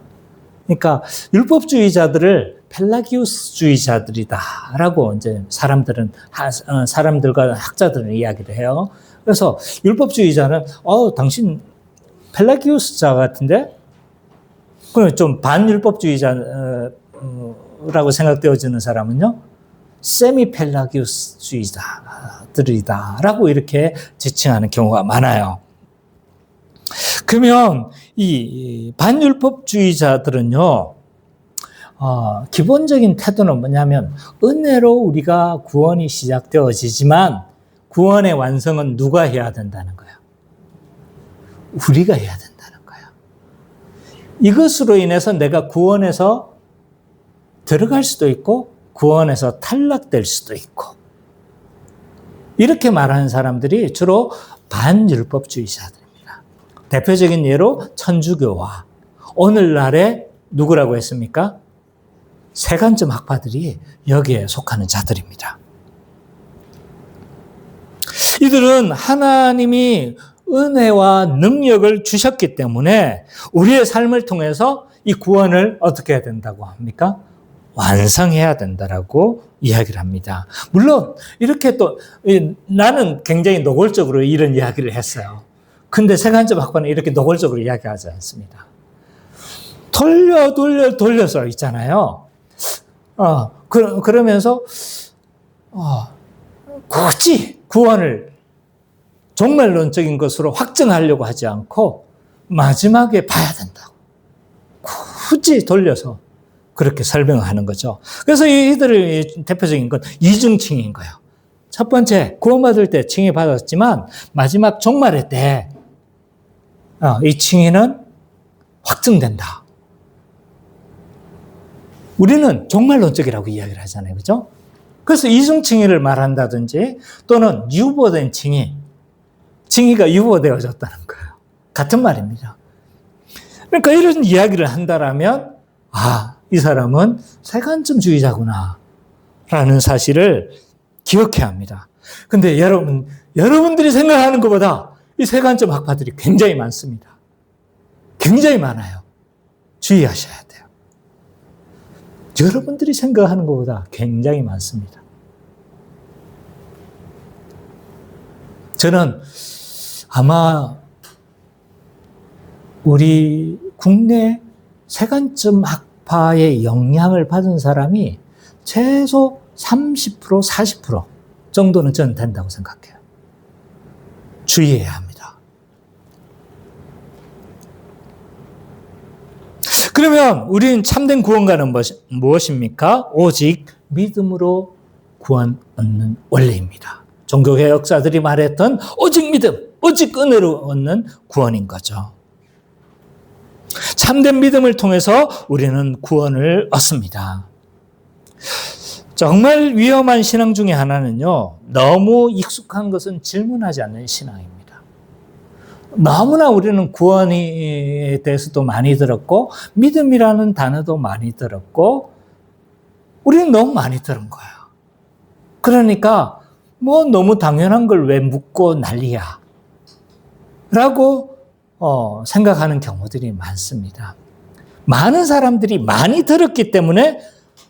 그러니까 율법주의자들을 펠라기우스주의자들이다라고 이제 사람들과 학자들은 이야기를 해요. 그래서 율법주의자는 당신 펠라기우스자 같은데, 그럼 좀 반율법주의자라고 생각되어지는 사람은요, 세미펠라기우스주의자들이다라고 이렇게 지칭하는 경우가 많아요. 그러면 이 반율법주의자들은요, 기본적인 태도는 뭐냐면 은혜로 우리가 구원이 시작되어지지만 구원의 완성은 누가 해야 된다는 거예요? 우리가 해야 된다는 거예요. 이것으로 인해서 내가 구원에서 들어갈 수도 있고 구원에서 탈락될 수도 있고, 이렇게 말하는 사람들이 주로 반율법주의자들입니다. 대표적인 예로 천주교와 오늘날의 누구라고 했습니까? 세간점 학파들이 여기에 속하는 자들입니다. 이들은 하나님이 은혜와 능력을 주셨기 때문에 우리의 삶을 통해서 이 구원을 어떻게 해야 된다고 합니까? 완성해야 된다라고 이야기를 합니다. 물론 이렇게 또 나는 굉장히 노골적으로 이런 이야기를 했어요. 근데 세간점 학파는 이렇게 노골적으로 이야기하지 않습니다. 돌려서 있잖아요. 그러면서 굳이 구원을 종말론적인 것으로 확증하려고 하지 않고 마지막에 봐야 된다고 굳이 돌려서 그렇게 설명하는 거죠. 그래서 이들의 대표적인 건 이중칭인 거예요. 첫 번째, 구원받을 때 칭의 받았지만 마지막 종말의 때 이 칭의는 확증된다. 우리는 종말론적이라고 이야기를 하잖아요. 그죠? 그래서 이중칭의를 말한다든지 또는 유보된 칭의가 유보되어졌다는 거예요. 같은 말입니다. 그러니까 이런 이야기를 한다라면 이 사람은 세간점주의자구나 라는 사실을 기억해야 합니다. 근데 여러분들이 생각하는 것보다 이 세간점 학파들이 굉장히 많습니다. 굉장히 많아요. 주의하셔야 돼요. 여러분들이 생각하는 것보다 굉장히 많습니다. 저는 아마 우리 국내 세간점 학파의 영향을 받은 사람이 최소 30%, 40% 정도는 저는 된다고 생각해요. 주의해야 합니다. 그러면 우리는 참된 구원가는 무엇입니까? 오직 믿음으로 구원 얻는 원리입니다. 종교개혁자들이 말했던 오직 믿음, 오직 은혜로 얻는 구원인 거죠. 참된 믿음을 통해서 우리는 구원을 얻습니다. 정말 위험한 신앙 중에 하나는요, 너무 익숙한 것은 질문하지 않는 신앙입니다. 너무나 우리는 구원에 대해서도 많이 들었고, 믿음이라는 단어도 많이 들었고, 우리는 너무 많이 들은 거예요. 그러니까, 너무 당연한 걸 왜 묻고 난리야? 라고 생각하는 경우들이 많습니다. 많은 사람들이 많이 들었기 때문에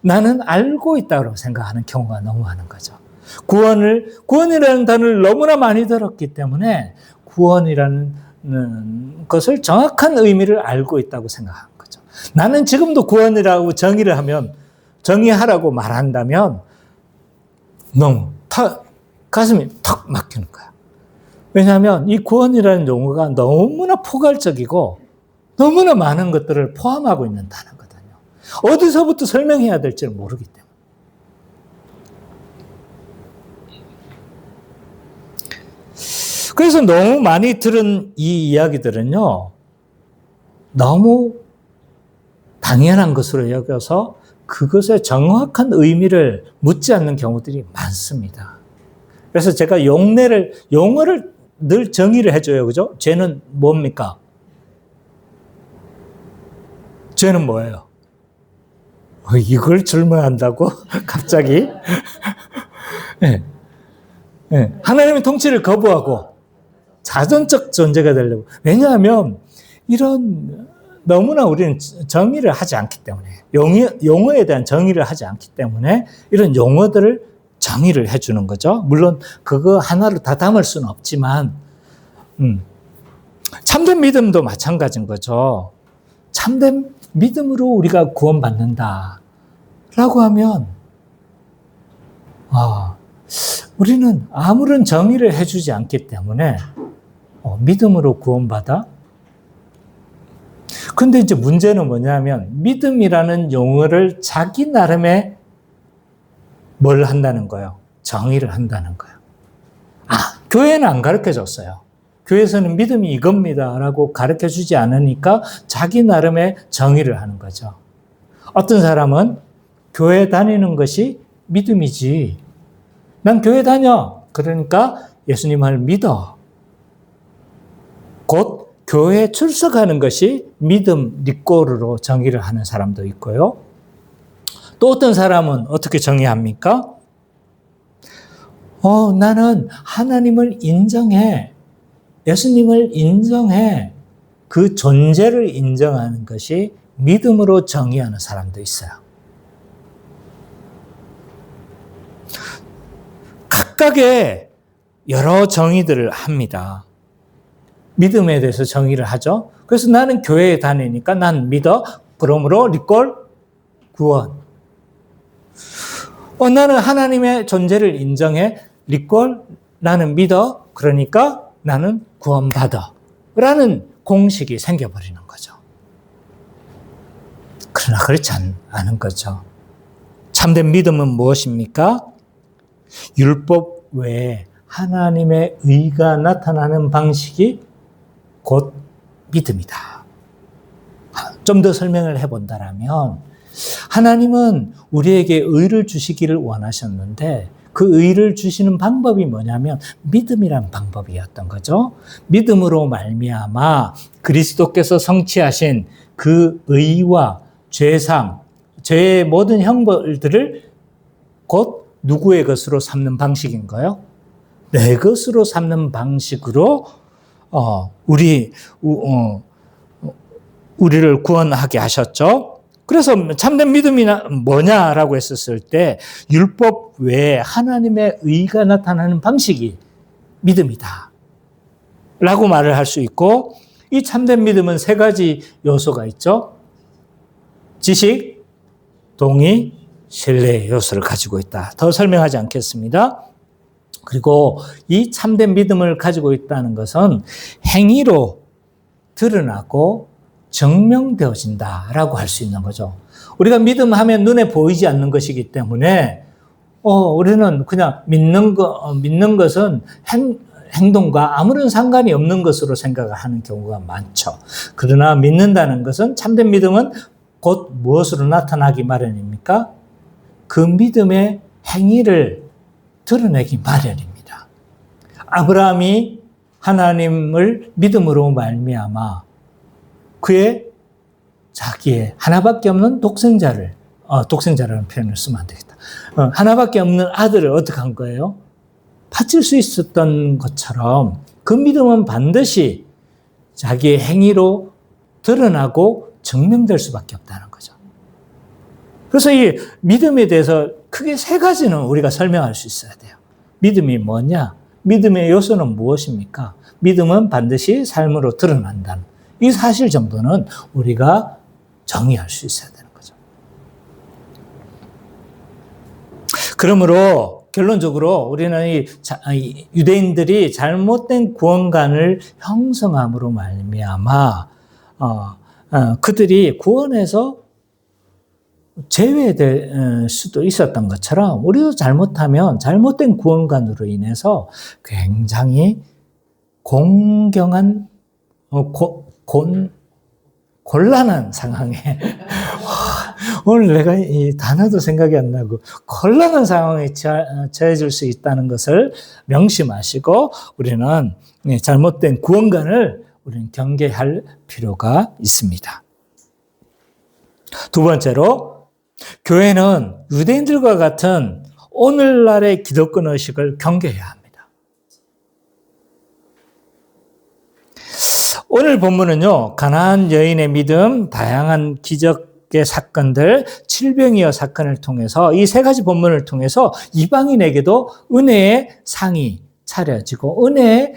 나는 알고 있다고 생각하는 경우가 너무 많은 거죠. 구원이라는 단어를 너무나 많이 들었기 때문에 구원이라는 것을 정확한 의미를 알고 있다고 생각하는 거죠. 나는 지금도 구원이라고 정의하라고 말한다면 너무 가슴이 턱 막히는 거야. 왜냐하면 이 구원이라는 용어가 너무나 포괄적이고 너무나 많은 것들을 포함하고 있는 단어거든요. 어디서부터 설명해야 될지를 모르기 때문에. 그래서 너무 많이 들은 이 이야기들은요, 너무 당연한 것으로 여겨서 그것의 정확한 의미를 묻지 않는 경우들이 많습니다. 그래서 제가 용어를 늘 정의를 해줘요. 그죠? 죄는 뭡니까? 죄는 뭐예요? 이걸 질문한다고? 갑자기? 네. 네. 하나님의 통치를 거부하고 자존적 존재가 되려고. 왜냐하면 너무나 우리는 정의를 하지 않기 때문에, 용어에 대한 정의를 하지 않기 때문에 이런 용어들을 정의를 해주는 거죠. 물론 그거 하나로 다 담을 수는 없지만, 참된 믿음도 마찬가지인 거죠. 참된 믿음으로 우리가 구원받는다 라고 하면, 우리는 아무런 정의를 해주지 않기 때문에 믿음으로 구원받아? 근데 이제 문제는 뭐냐면, 믿음이라는 용어를 자기 나름의 뭘 한다는 거예요? 정의를 한다는 거예요. 교회는 안 가르쳐 줬어요. 교회에서는 믿음이 이겁니다 라고 가르쳐 주지 않으니까 자기 나름의 정의를 하는 거죠. 어떤 사람은 교회 다니는 것이 믿음이지. 난 교회 다녀. 그러니까 예수님을 믿어. 곧 교회에 출석하는 것이 믿음, 리꼬르로 정의를 하는 사람도 있고요. 또 어떤 사람은 어떻게 정의합니까? 나는 하나님을 인정해. 예수님을 인정해. 그 존재를 인정하는 것이 믿음으로 정의하는 사람도 있어요. 각각의 여러 정의들을 합니다. 믿음에 대해서 정의를 하죠. 그래서 나는 교회에 다니니까 난 믿어. 그러므로 리꼴 구원. 나는 하나님의 존재를 인정해. 리꼴 나는 믿어. 그러니까 나는 구원받아. 라는 공식이 생겨버리는 거죠. 그러나 그렇지 않은 거죠. 참된 믿음은 무엇입니까? 율법 외에 하나님의 의가 나타나는 방식이 곧 믿음이다. 좀 더 설명을 해본다면, 하나님은 우리에게 의를 주시기를 원하셨는데 그 의를 주시는 방법이 뭐냐면 믿음이란 방법이었던 거죠. 믿음으로 말미암아 그리스도께서 성취하신 그 의와 죄의 모든 형벌들을 곧 누구의 것으로 삼는 방식인가요? 내 것으로 삼는 방식으로 우리를 구원하게 하셨죠. 그래서 참된 믿음이 뭐냐라고 했었을 때 율법 외에 하나님의 의가 나타나는 방식이 믿음이다 라고 말을 할 수 있고, 이 참된 믿음은 세 가지 요소가 있죠. 지식, 동의, 신뢰의 요소를 가지고 있다. 더 설명하지 않겠습니다. 그리고 이 참된 믿음을 가지고 있다는 것은 행위로 드러나고 증명되어진다라고 할 수 있는 거죠. 우리가 믿음하면 눈에 보이지 않는 것이기 때문에 우리는 그냥 믿는 것은 행동과 아무런 상관이 없는 것으로 생각하는 경우가 많죠. 그러나 믿는다는 것은, 참된 믿음은 곧 무엇으로 나타나기 마련입니까? 그 믿음의 행위를 드러내기 마련입니다. 아브라함이 하나님을 믿음으로 말미암아 그의 자기의 하나밖에 없는 독생자라는 표현을 쓰면 안 되겠다. 하나밖에 없는 아들을 어떻게 한 거예요? 바칠 수 있었던 것처럼 그 믿음은 반드시 자기의 행위로 드러나고 증명될 수밖에 없다는 거죠. 그래서 이 믿음에 대해서 크게 세 가지는 우리가 설명할 수 있어야 돼요. 믿음이 뭐냐? 믿음의 요소는 무엇입니까? 믿음은 반드시 삶으로 드러난다는 이 사실 정도는 우리가 정의할 수 있어야 되는 거죠. 그러므로 결론적으로 우리는 이 유대인들이 잘못된 구원관을 형성함으로 말미암아 그들이 구원에서 제외될 수도 있었던 것처럼 우리도 잘못하면 잘못된 구원관으로 인해서 굉장히 곤경한 곤란한 상황에 오늘 내가 이 단어도 생각이 안 나고 곤란한 상황에 처해질 수 있다는 것을 명심하시고 우리는 잘못된 구원관을 우리는 경계할 필요가 있습니다. 두 번째로 교회는 유대인들과 같은 오늘날의 기독권 의식을 경계해야 합니다. 오늘 본문은요, 가나안 여인의 믿음, 다양한 기적의 사건들, 질병이여 사건을 통해서 이 세 가지 본문을 통해서 이방인에게도 은혜의 상이 차려지고 은혜의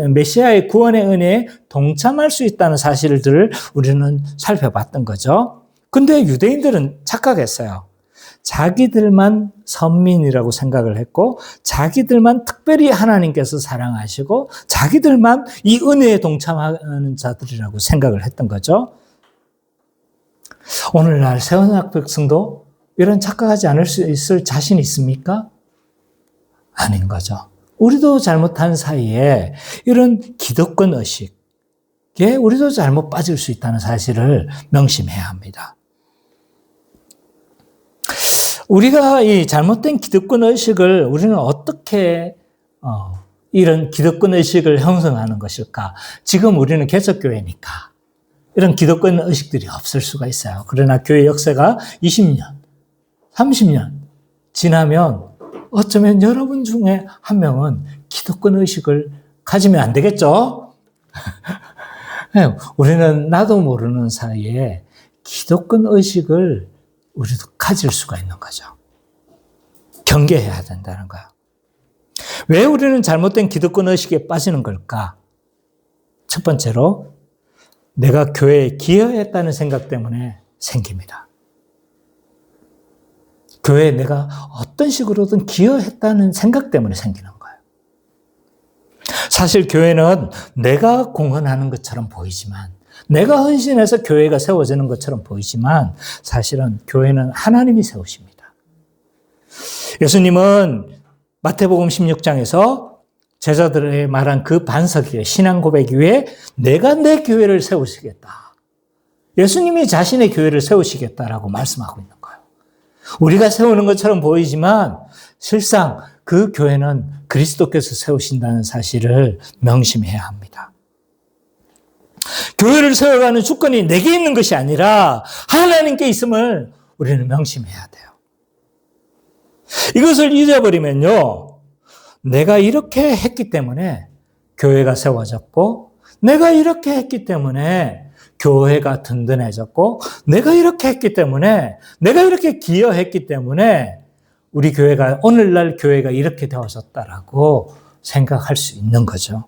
메시아의 구원의 은혜에 동참할 수 있다는 사실들을 우리는 살펴봤던 거죠. 근데 유대인들은 착각했어요. 자기들만 선민이라고 생각을 했고 자기들만 특별히 하나님께서 사랑하시고 자기들만 이 은혜에 동참하는 자들이라고 생각을 했던 거죠. 오늘날 세원학 백성도 이런 착각하지 않을 수 있을 자신 있습니까? 아닌 거죠. 우리도 잘못한 사이에 이런 기독권 의식에 우리도 잘못 빠질 수 있다는 사실을 명심해야 합니다. 우리가 이 잘못된 기독권 의식을 우리는 어떻게 이런 기독권 의식을 형성하는 것일까? 지금 우리는 개척교회니까 이런 기독권 의식들이 없을 수가 있어요. 그러나 교회 역사가 20년, 30년 지나면 어쩌면 여러분 중에 한 명은 기독권 의식을 가지면 안 되겠죠? 우리는 나도 모르는 사이에 기독권 의식을 우리도 가질 수가 있는 거죠. 경계해야 된다는 거예요. 왜 우리는 잘못된 기독권 의식에 빠지는 걸까? 첫 번째로 내가 교회에 기여했다는 생각 때문에 생깁니다. 교회에 내가 어떤 식으로든 기여했다는 생각 때문에 생기는 거예요. 사실 교회는 내가 공헌하는 것처럼 보이지만 내가 헌신해서 교회가 세워지는 것처럼 보이지만 사실은 교회는 하나님이 세우십니다. 예수님은 마태복음 16장에서 제자들에게 말한 그 반석이에요. 신앙 고백 위에 내가 내 교회를 세우시겠다. 예수님이 자신의 교회를 세우시겠다라고 말씀하고 있는 거예요. 우리가 세우는 것처럼 보이지만 실상 그 교회는 그리스도께서 세우신다는 사실을 명심해야 합니다. 교회를 세워가는 주권이 내게 있는 것이 아니라 하나님께 있음을 우리는 명심해야 돼요. 이것을 잊어버리면요, 내가 이렇게 했기 때문에 교회가 세워졌고 내가 이렇게 했기 때문에 교회가 든든해졌고 내가 이렇게 했기 때문에 내가 이렇게 기여했기 때문에 우리 교회가 오늘날 교회가 이렇게 되어졌다라고 생각할 수 있는 거죠.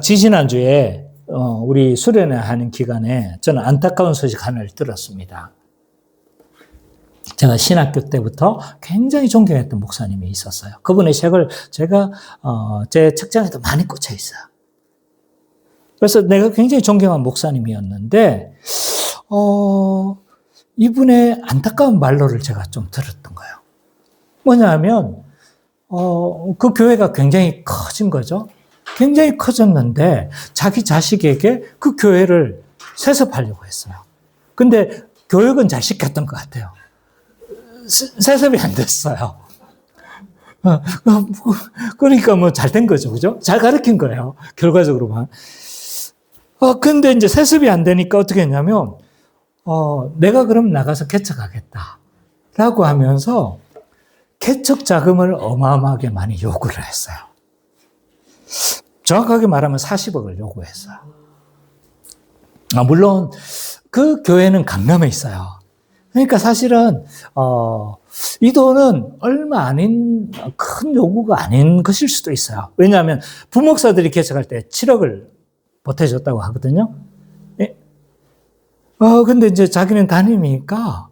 지지난주에 우리 수련회 하는 기간에 저는 안타까운 소식 하나를 들었습니다. 제가 신학교 때부터 굉장히 존경했던 목사님이 있었어요. 그분의 책을 제가 제 책장에도 많이 꽂혀 있어요. 그래서 내가 굉장히 존경한 목사님이었는데 이분의 안타까운 말로를 제가 좀 들었던 거예요. 뭐냐면, 그 교회가 굉장히 커진 거죠. 굉장히 커졌는데 자기 자식에게 그 교회를 세습하려고 했어요. 근데 교육은 잘 시켰던 것 같아요. 세습이 안 됐어요. 그러니까 뭐 잘 된 거죠. 그죠? 잘 가르친 거예요. 결과적으로만. 근데 이제 세습이 안 되니까 어떻게 했냐면, 내가 그럼 나가서 개척하겠다. 라고 하면서 개척 자금을 어마어마하게 많이 요구를 했어요. 정확하게 말하면 40억을 요구했어요. 물론 그 교회는 강남에 있어요. 그러니까 사실은 이 돈은 얼마 아닌 큰 요구가 아닌 것일 수도 있어요. 왜냐하면 부목사들이 개척할 때 7억을 보태줬다고 하거든요. 근데 이제 자기는 담임이니까,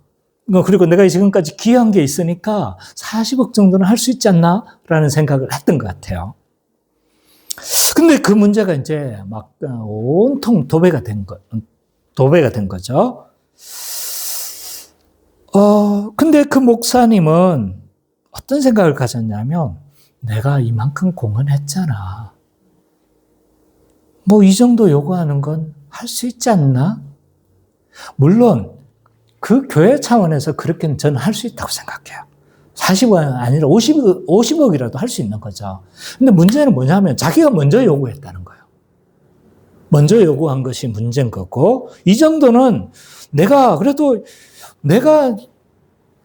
그리고 내가 지금까지 기여한 게 있으니까 40억 정도는 할 수 있지 않나? 라는 생각을 했던 것 같아요. 근데 그 문제가 이제 막 온통 도배가 된 거죠. 근데 그 목사님은 어떤 생각을 가졌냐면, 내가 이만큼 공헌했잖아. 뭐 이 정도 요구하는 건 할 수 있지 않나? 물론 그 교회 차원에서 그렇게는 저는 할 수 있다고 생각해요. 40억 아니라 50억이라도 할 수 있는 거죠. 근데 문제는 뭐냐면 자기가 먼저 요구했다는 거예요. 먼저 요구한 것이 문제인 거고, 이 정도는 내가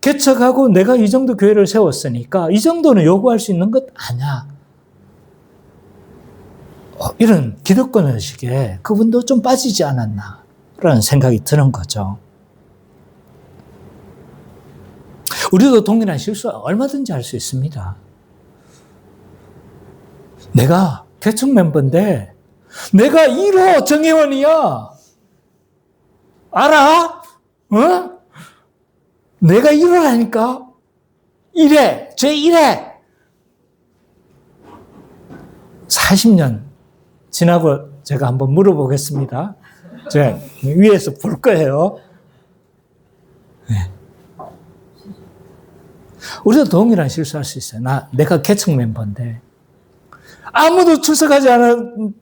개척하고 내가 이 정도 교회를 세웠으니까 이 정도는 요구할 수 있는 것 아니야. 이런 기득권 의식에 그분도 좀 빠지지 않았나 라는 생각이 드는 거죠. 우리도 동일한 실수 얼마든지 할 수 있습니다. 내가 개척 멤버인데 내가 1호 정회원이야. 알아? 내가 1호라니까? 1회, 제1회. 40년 지나고 제가 한번 물어보겠습니다. 제가 위에서 볼 거예요. 네. 우리도 동일한 실수할 수 있어요. 내가 개척 멤버인데 아무도 출석하지 않았던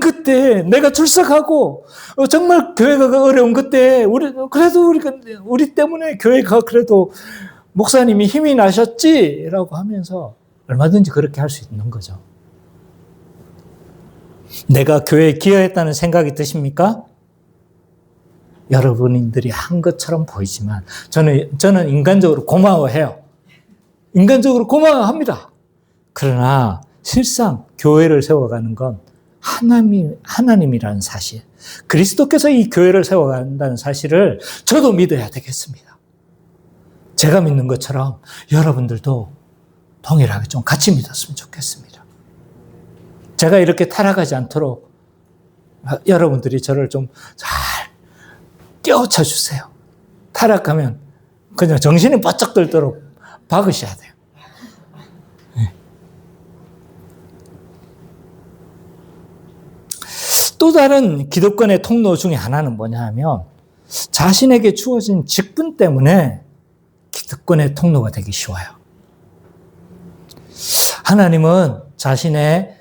그때 내가 출석하고 정말 교회가 어려운 그때 그래도 우리 때문에 교회가 그래도 목사님이 힘이 나셨지라고 하면서 얼마든지 그렇게 할 수 있는 거죠. 내가 교회에 기여했다는 생각이 드십니까? 여러분들이 한 것처럼 보이지만 저는 인간적으로 고마워해요. 인간적으로 고마워합니다. 그러나 실상 교회를 세워가는 건 하나님이라는 사실, 그리스도께서 이 교회를 세워간다는 사실을 저도 믿어야 되겠습니다. 제가 믿는 것처럼 여러분들도 동일하게 좀 같이 믿었으면 좋겠습니다. 제가 이렇게 타락하지 않도록 여러분들이 저를 좀 잘 깨우쳐 주세요. 타락하면 그냥 정신이 바짝 들도록 박으셔야 돼요. 네. 또 다른 기득권의 통로 중에 하나는 뭐냐 하면 자신에게 주어진 직분 때문에 기득권의 통로가 되기 쉬워요. 하나님은 자신의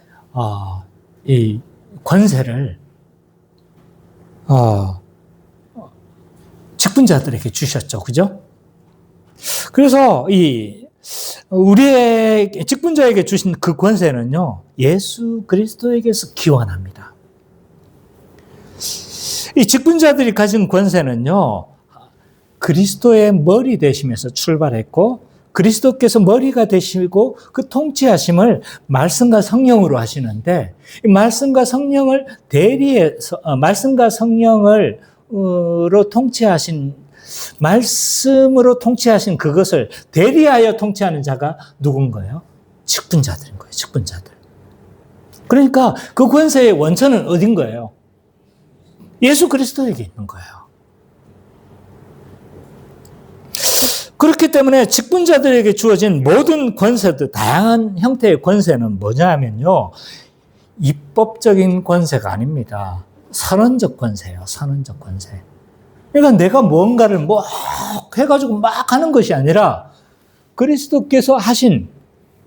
이 권세를 직분자들에게 주셨죠. 그죠? 그래서 우리의 직분자에게 주신 그 권세는요, 예수 그리스도에게서 기원합니다. 이 직분자들이 가진 권세는요, 그리스도의 머리 되심에서 출발했고, 그리스도께서 머리가 되시고 그 통치하심을 말씀과 성령으로 하시는데, 이 말씀과 성령을 말씀과 성령으로 통치하신, 말씀으로 통치하신 그것을 대리하여 통치하는 자가 누군가요? 직분자들인 거예요. 직분자들. 그러니까 그 권세의 원천은 어딘 거예요? 예수 그리스도에게 있는 거예요. 그렇기 때문에 직분자들에게 주어진 모든 권세들, 다양한 형태의 권세는 뭐냐 하면요, 입법적인 권세가 아닙니다. 선언적 권세예요. 선언적 권세. 그러니까 내가 뭔가를 뭐 해가지고 막 하는 것이 아니라 그리스도께서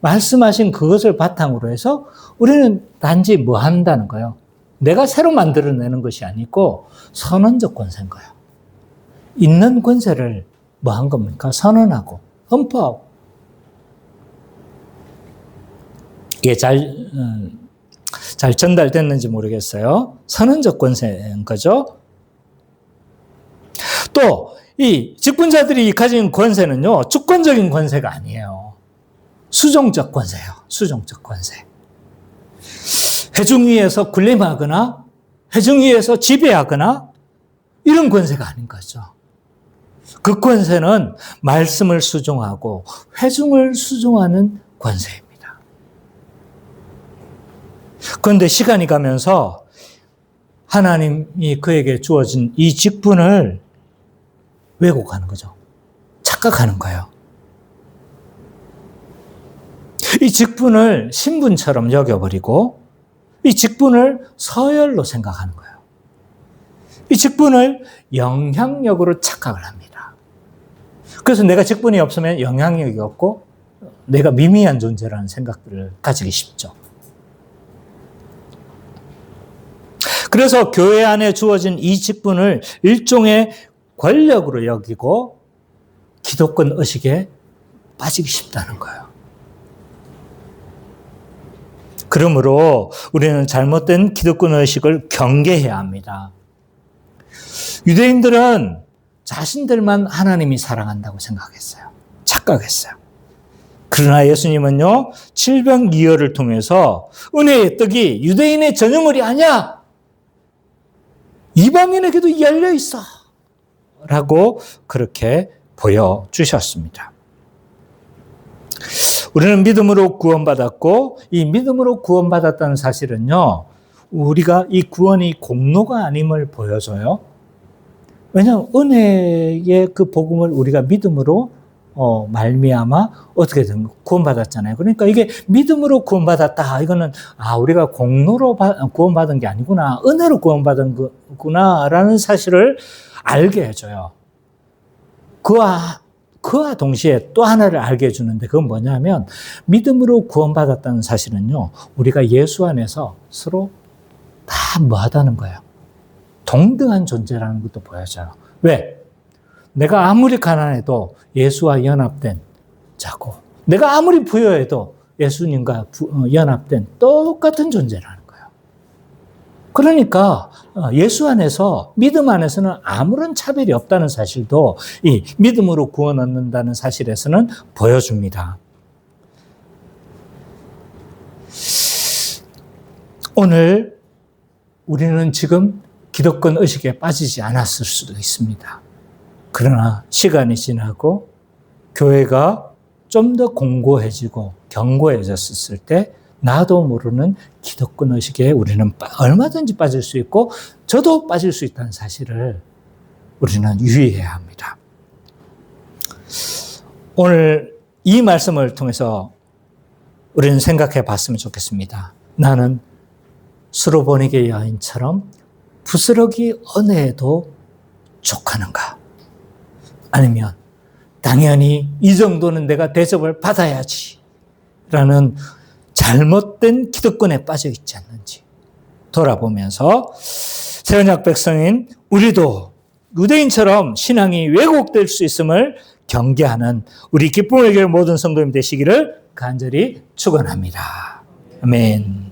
말씀하신 그것을 바탕으로 해서 우리는 단지 뭐 한다는 거예요. 내가 새로 만들어내는 것이 아니고 선언적 권세인 거예요. 있는 권세를 뭐 한 겁니까? 선언하고 선포하고. 이게 잘 전달됐는지 모르겠어요. 선언적 권세인 거죠. 또 이 직분자들이 가진 권세는요, 주권적인 권세가 아니에요. 수종적 권세예요. 수종적 권세. 회중 위에서 군림하거나 회중 위에서 지배하거나 이런 권세가 아닌 거죠. 그 권세는 말씀을 수종하고 회중을 수종하는 권세입니다. 그런데 시간이 가면서 하나님이 그에게 주어진 이 직분을 왜곡하는 거죠. 착각하는 거예요. 이 직분을 신분처럼 여겨버리고 이 직분을 서열로 생각하는 거예요. 이 직분을 영향력으로 착각을 합니다. 그래서 내가 직분이 없으면 영향력이 없고 내가 미미한 존재라는 생각들을 가지기 쉽죠. 그래서 교회 안에 주어진 이 직분을 일종의 권력으로 여기고 기독권 의식에 빠지기 쉽다는 거예요. 그러므로 우리는 잘못된 기독권 의식을 경계해야 합니다. 유대인들은 자신들만 하나님이 사랑한다고 생각했어요. 착각했어요. 그러나 예수님은요, 칠병이어를 통해서 은혜의 떡이 유대인의 전유물이 아니야. 이방인에게도 열려 있어. 라고 그렇게 보여주셨습니다. 우리는 믿음으로 구원받았고 이 믿음으로 구원받았다는 사실은요, 우리가 이 구원이 공로가 아님을 보여줘요. 왜냐하면 은혜의 그 복음을 우리가 믿음으로 말미암아 어떻게든 구원받았잖아요. 그러니까 이게 믿음으로 구원받았다. 이거는 우리가 공로로 구원받은 게 아니구나. 은혜로 구원받은 거구나라는 사실을 알게 해줘요. 그와 동시에 또 하나를 알게 해주는데 그건 뭐냐면 믿음으로 구원받았다는 사실은요, 우리가 예수 안에서 서로 다 뭐하다는 거예요. 동등한 존재라는 것도 보여줘요. 왜? 내가 아무리 가난해도 예수와 연합된 자고 내가 아무리 부여해도 예수님과 연합된 똑같은 존재라는 거예요. 그러니까 예수 안에서, 믿음 안에서는 아무런 차별이 없다는 사실도 이 믿음으로 구원 얻는다는 사실에서는 보여줍니다. 오늘 우리는 지금 기독권 의식에 빠지지 않았을 수도 있습니다. 그러나 시간이 지나고 교회가 좀 더 공고해지고 견고해졌을 때 나도 모르는 기독권 의식에 우리는 얼마든지 빠질 수 있고 저도 빠질 수 있다는 사실을 우리는 유의해야 합니다. 오늘 이 말씀을 통해서 우리는 생각해 봤으면 좋겠습니다. 나는 수로보니게 여인처럼 부스러기 은혜에도 족하는가? 아니면 당연히 이 정도는 내가 대접을 받아야지 라는 잘못된 기득권에 빠져 있지 않는지 돌아보면서 새언약 백성인 우리도 유대인처럼 신앙이 왜곡될 수 있음을 경계하는 우리 기쁨의 교회 모든 성도님 되시기를 간절히 축원합니다. 아멘.